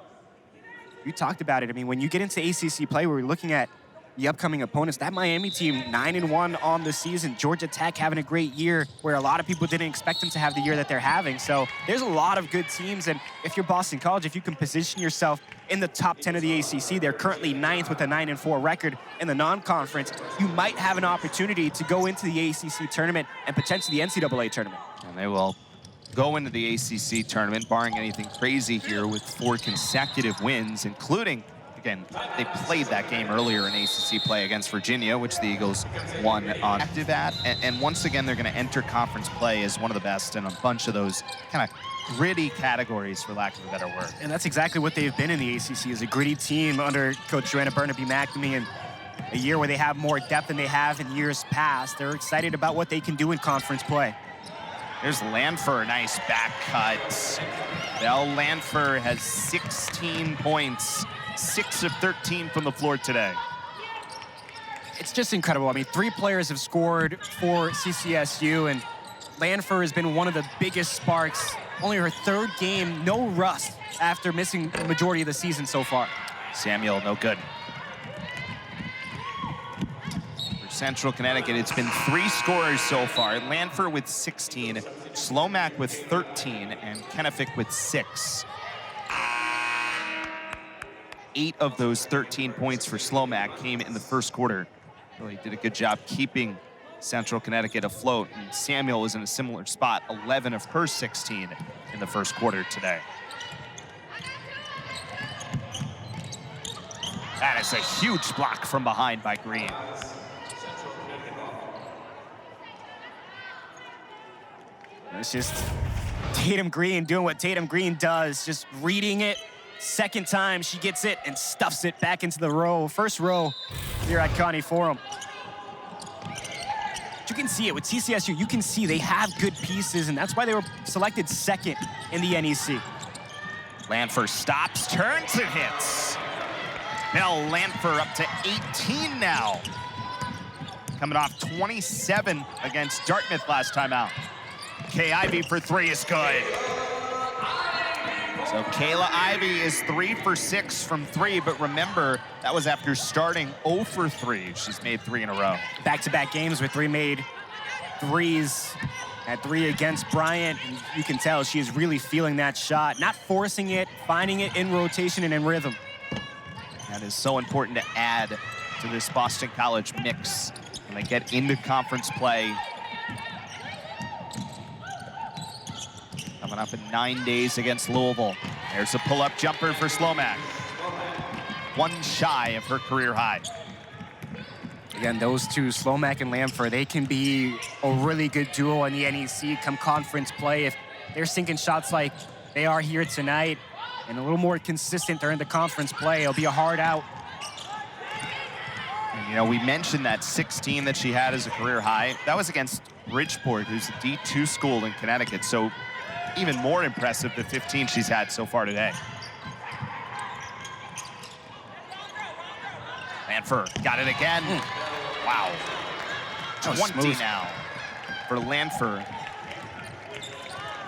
Speaker 2: you talked about it. I mean, when you get into ACC play, where we're looking at the upcoming opponents, that Miami team 9-1 on the season. Georgia Tech having a great year where a lot of people didn't expect them to have the year that they're having. So there's a lot of good teams, and if you're Boston College, if you can position yourself in the top 10 of the ACC, they're currently 9th with a 9-4 record in the non-conference, you might have an opportunity to go into the ACC tournament and potentially the NCAA tournament.
Speaker 1: And they will go into the ACC tournament, barring anything crazy here, with 4 consecutive wins, including, again, they played that game earlier in ACC play against Virginia, which the Eagles won on active at. And once again, they're going to enter conference play as one of the best in a bunch of those kind of gritty categories, for lack of a better word.
Speaker 2: And that's exactly what they've been in the ACC, is a gritty team under Coach Joanna Burnaby-McNamee, and a year where they have more depth than they have in years past. They're excited about what they can do in conference play.
Speaker 1: There's Lanfer, nice back cut. Belle Lanfer has 16 points, 6 of 13 from the floor today.
Speaker 2: It's just incredible. I mean, 3 players have scored for CCSU, and Lanfer has been one of the biggest sparks. Only her 3rd game, no rust, after missing the majority of the season so far.
Speaker 1: Samuel, no good. Central Connecticut, it's been 3 scorers so far. Lanfer with 16, Slomack with 13, and Kennefic with 6. 8 of those 13 points for Slomack came in the first quarter. Really did a good job keeping Central Connecticut afloat, and Samuel was in a similar spot, 11 of her 16 in the first quarter today. That is a huge block from behind by Green.
Speaker 2: It's just Tatum Green doing what Tatum Green does, just reading it. Second time, she gets it and stuffs it back into the row. First row here at Connie Forum. You can see it with CCSU. You can see they have good pieces, and that's why they were selected 2nd in the NEC.
Speaker 1: Lanfer stops, turns, and hits. Belle Lanfer up to 18 now. Coming off 27 against Dartmouth last time out. Kay Ivey for 3 is good. So Kayla Ivey is 3 for 6 from 3, but remember, that was after starting 0 for 3. She's made 3 in a row.
Speaker 2: Back-to-back games with 3 made threes. At 3 against Bryant, and you can tell she is really feeling that shot, not forcing it, finding it in rotation and in rhythm.
Speaker 1: That is so important to add to this Boston College mix when they get into conference play. Coming up in 9 days against Louisville. There's a pull-up jumper for Slomack. 1 shy of her career high.
Speaker 2: Again, those two, Slomack and Lanfer, they can be a really good duo in the NEC come conference play. If they're sinking shots like they are here tonight and a little more consistent during the conference play, it'll be a hard out.
Speaker 1: And, you know, we mentioned that 16 that she had as a career high. That was against Bridgeport, who's a D2 school in Connecticut. So even more impressive, the 15 she's had so far today. Lanfer got it again. Wow. 20 now for Lanfer.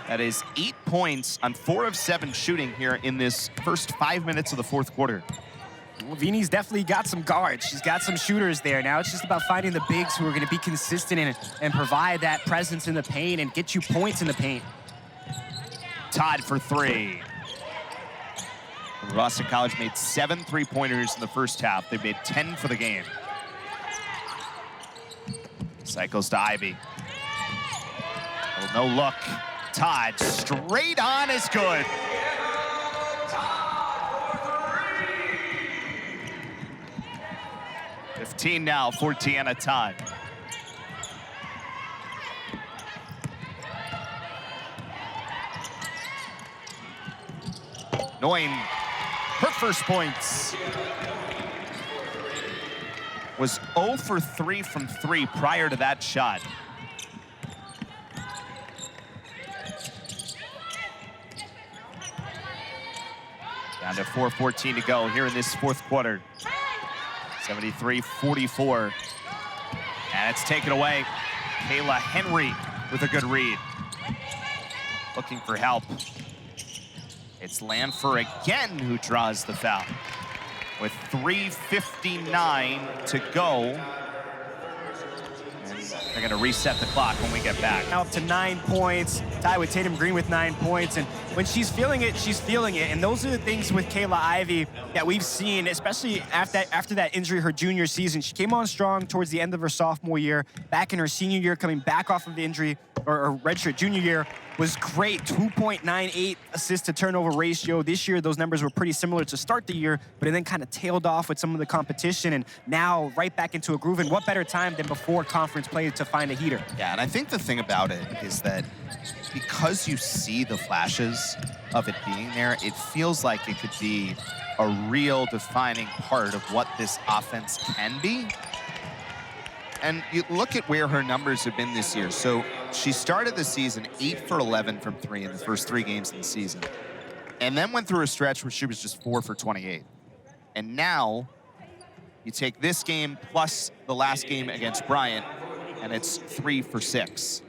Speaker 1: That is 8 points on 4 of 7 shooting here in this first 5 minutes of the fourth quarter.
Speaker 2: Well, Vini's definitely got some guards. She's got some shooters there. Now it's just about finding the bigs who are going to be consistent and provide that presence in the paint and get you points in the paint.
Speaker 1: Todd for 3. Boston College made 7 3-pointers in the first half. They made 10 for the game. Cycles to Ivy. No look. Todd straight on is good. $15 now for T'yana Todd. Nguyen, her first points. Was 0 for 3 from 3 prior to that shot. Down to 4:14 to go here in this fourth quarter. 73-44. And it's taken away. Kayla Henry with a good read. Looking for help. It's Lanfer again who draws the foul. With 3:59 to go. And they're gonna reset the clock when we get back.
Speaker 2: Now up to 9 points, tied with Tatum Green with 9 points. And when she's feeling it, she's feeling it. And those are the things with Kayla Ivy that we've seen, especially after that injury her junior season. She came on strong towards the end of her sophomore year. Back in her senior year, coming back off of the injury, or redshirt junior year, was great. 2.98 assist to turnover ratio. This year, those numbers were pretty similar to start the year, but it then kind of tailed off with some of the competition, and now right back into a groove. And what better time than before conference play to find a heater?
Speaker 1: Yeah, and I think the thing about it is that because you see the flashes of it being there, it feels like it could be a real defining part of what this offense can be. And you look at where her numbers have been this year. So she started the season 8 for 11 from 3 in the first 3 games of the season. And then went through a stretch where she was just 4 for 28. And now you take this game plus the last game against Bryant, and it's 3 for 6.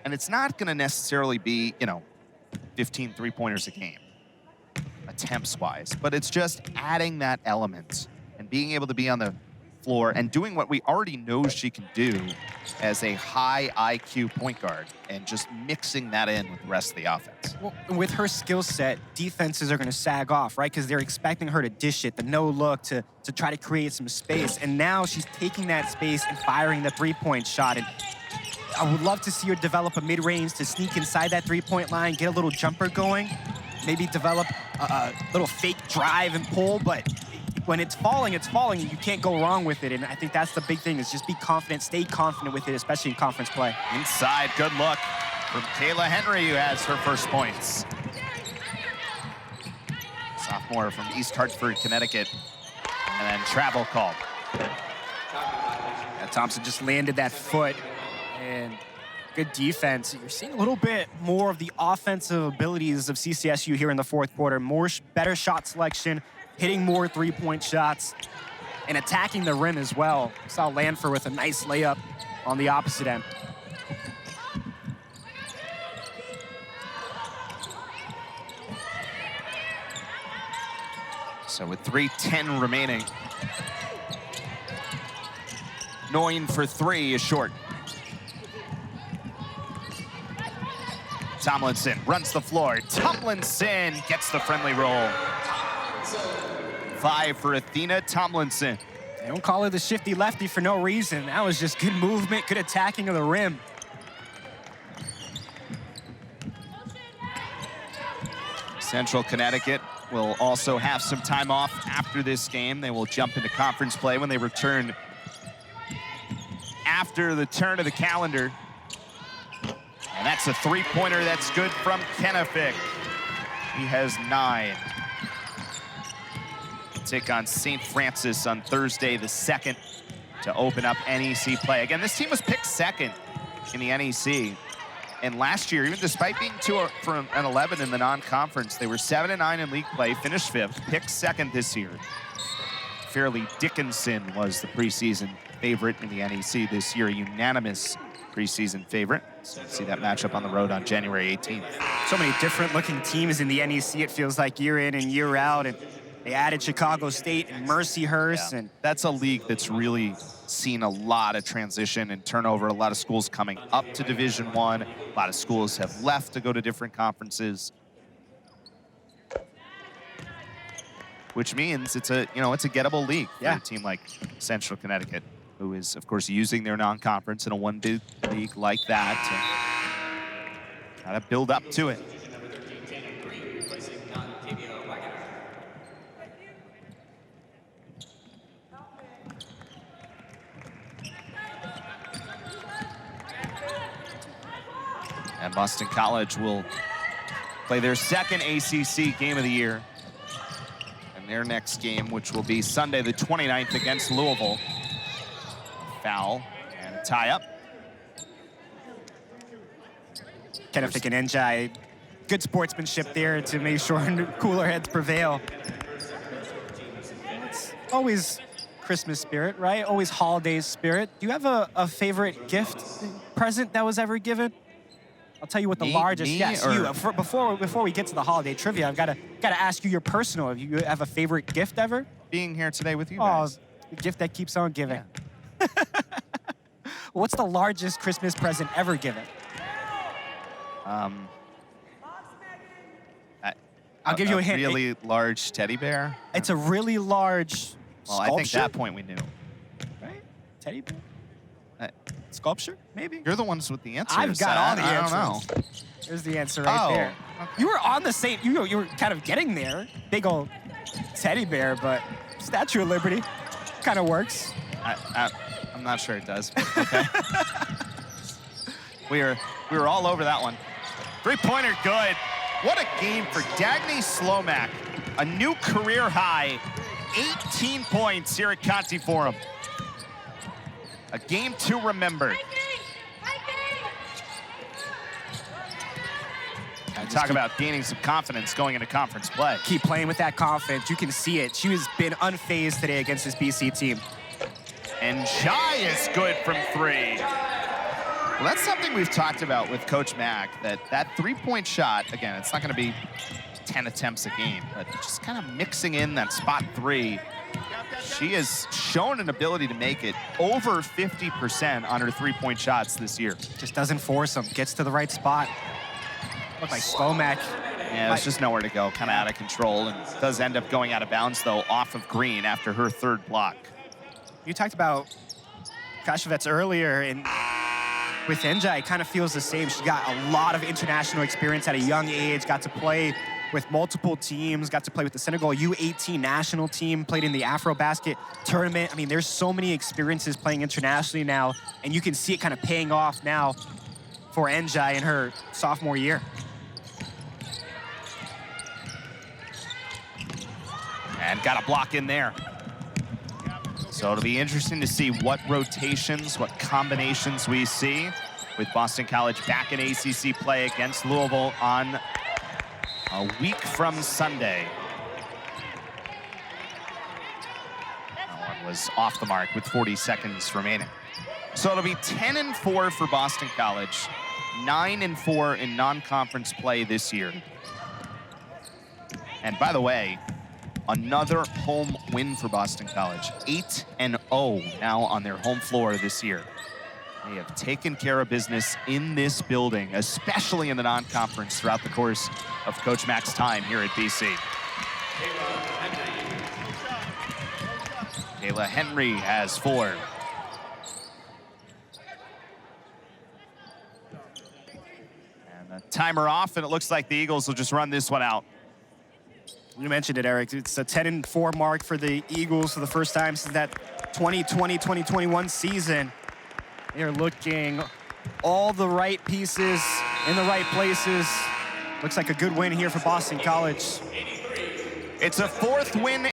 Speaker 1: And it's not gonna necessarily be, 15 3-pointers a game, attempts-wise, but it's just adding that element and being able to be on the floor and doing what we already know she can do as a high IQ point guard and just mixing that in with the rest of the offense.
Speaker 2: Well, with her skill set, defenses are going to sag off, right? Because they're expecting her to dish it, the no look, to try to create some space. And now she's taking that space and firing the 3-point shot. And I would love to see her develop a mid-range to sneak inside that 3-point line, get a little jumper going, maybe develop a little fake drive and pull, but when it's falling, and you can't go wrong with it. And I think that's the big thing, is just be confident, stay confident with it, especially in conference play.
Speaker 1: Inside, good look from Kayla Henry, who has her first points. Sophomore from East Hartford, Connecticut. And then travel call.
Speaker 2: Yeah, Thompson just landed that foot, and good defense. You're seeing a little bit more of the offensive abilities of CCSU here in the fourth quarter. Better shot selection, hitting more 3-point shots, and attacking the rim as well. Saw Lanfer with a nice layup on the opposite end.
Speaker 1: So with 3:10 remaining, Nguyen for 3 is short. Tomlinson runs the floor. Tomlinson gets the friendly roll. 5 for Athena Tomlinson.
Speaker 2: They don't call her the shifty lefty for no reason. That was just good movement, good attacking of the rim.
Speaker 1: Central Connecticut will also have some time off after this game. They will jump into conference play when they return after the turn of the calendar. And that's a 3-pointer that's good from Kennefic. He has 9. Take on St. Francis on Thursday the 2nd to open up NEC play. Again, this team was picked 2nd in the NEC And last year, even despite being 2-11 in the non-conference, they were 7-9 in league play, finished 5th, picked 2nd this year. Fairleigh Dickinson was the preseason favorite in the NEC this year, a unanimous preseason favorite. So we'll see that matchup on the road on January 18th.
Speaker 2: So many different looking teams in the NEC, it feels like, year in and year out. And they added Chicago State and Mercyhurst.
Speaker 1: Yeah.
Speaker 2: And
Speaker 1: that's a league that's really seen a lot of transition and turnover. A lot of schools coming up to Division I. A lot of schools have left to go to different conferences. Which means it's a gettable league for a team like Central Connecticut, who is, of course, using their non-conference in a one-bid league like that to kind of build up to it. And Boston College will play their second ACC game of the year. And their next game, which will be Sunday the 29th against Louisville. Foul and a tie-up.
Speaker 2: Kenneth and Njai, good sportsmanship there to make sure cooler heads prevail. It's always Christmas spirit, right? Always holidays spirit. Do you have a favorite gift, present that was ever given? I'll tell you what the largest. Yes, you. Before we get to the holiday trivia, I've got to ask you your personal. You have a favorite gift ever?
Speaker 1: Being here today with you guys.
Speaker 2: The gift that keeps on giving. Yeah. What's the largest Christmas present ever given? I'll give you a hint.
Speaker 1: Really large teddy bear.
Speaker 2: It's a really large sculpture.
Speaker 1: I think at that point we knew.
Speaker 2: Right? Teddy bear? Sculpture, maybe?
Speaker 1: You're the ones with the answers.
Speaker 2: I've got all the answers.
Speaker 1: I don't know.
Speaker 2: There's the answer right there.
Speaker 1: Okay.
Speaker 2: You were on the same, you were kind of getting there. Big old teddy bear, but Statue of Liberty kind of works.
Speaker 1: I'm not sure it does, but okay. we were all over that one. Three-pointer good. What a game for Dagny Slomak. A new career high, 18 points here at Conti Forum. A game to remember. Talk about gaining some confidence going into conference play.
Speaker 2: Keep playing with that confidence. You can see it. She has been unfazed today against this BC team.
Speaker 1: And Jai is good from 3. Well, that's something we've talked about with Coach Mack, that three-point shot, again, it's not going to be 10 attempts a game, but just kind of mixing in that spot 3. She has shown an ability to make it over 50% on her three-point shots this year.
Speaker 2: Just doesn't force them, gets to the right spot. Look like Slomak.
Speaker 1: Yeah, there's just nowhere to go, kind of out of control, and does end up going out of bounds, though, off of Green after her 3rd block.
Speaker 2: You talked about Kashevets earlier, and with Njai, it kind of feels the same. She got a lot of international experience at a young age, got to play with multiple teams, got to play with the Senegal U18 national team, played in the Afrobasket tournament. I mean, there's so many experiences playing internationally now, and you can see it kind of paying off now for Njai in her sophomore year.
Speaker 1: And got a block in there. So it'll be interesting to see what rotations, what combinations we see with Boston College back in ACC play against Louisville on a week from Sunday. That one was off the mark with 40 seconds remaining. So it'll be 10-4 for Boston College, 9-4 in non-conference play this year. And by the way, another home win for Boston College, 8-0 now on their home floor this year. They have taken care of business in this building, especially in the non-conference throughout the course of Coach Mack's time here at BC. Kayla Henry has 4. And the timer off, and it looks like the Eagles will just run this one out.
Speaker 2: You mentioned it, Eric. It's a 10-4 mark for the Eagles for the first time since that 2020-2021 season. They're looking all the right pieces in the right places. Looks like a good win here for Boston College.
Speaker 1: It's a 4th win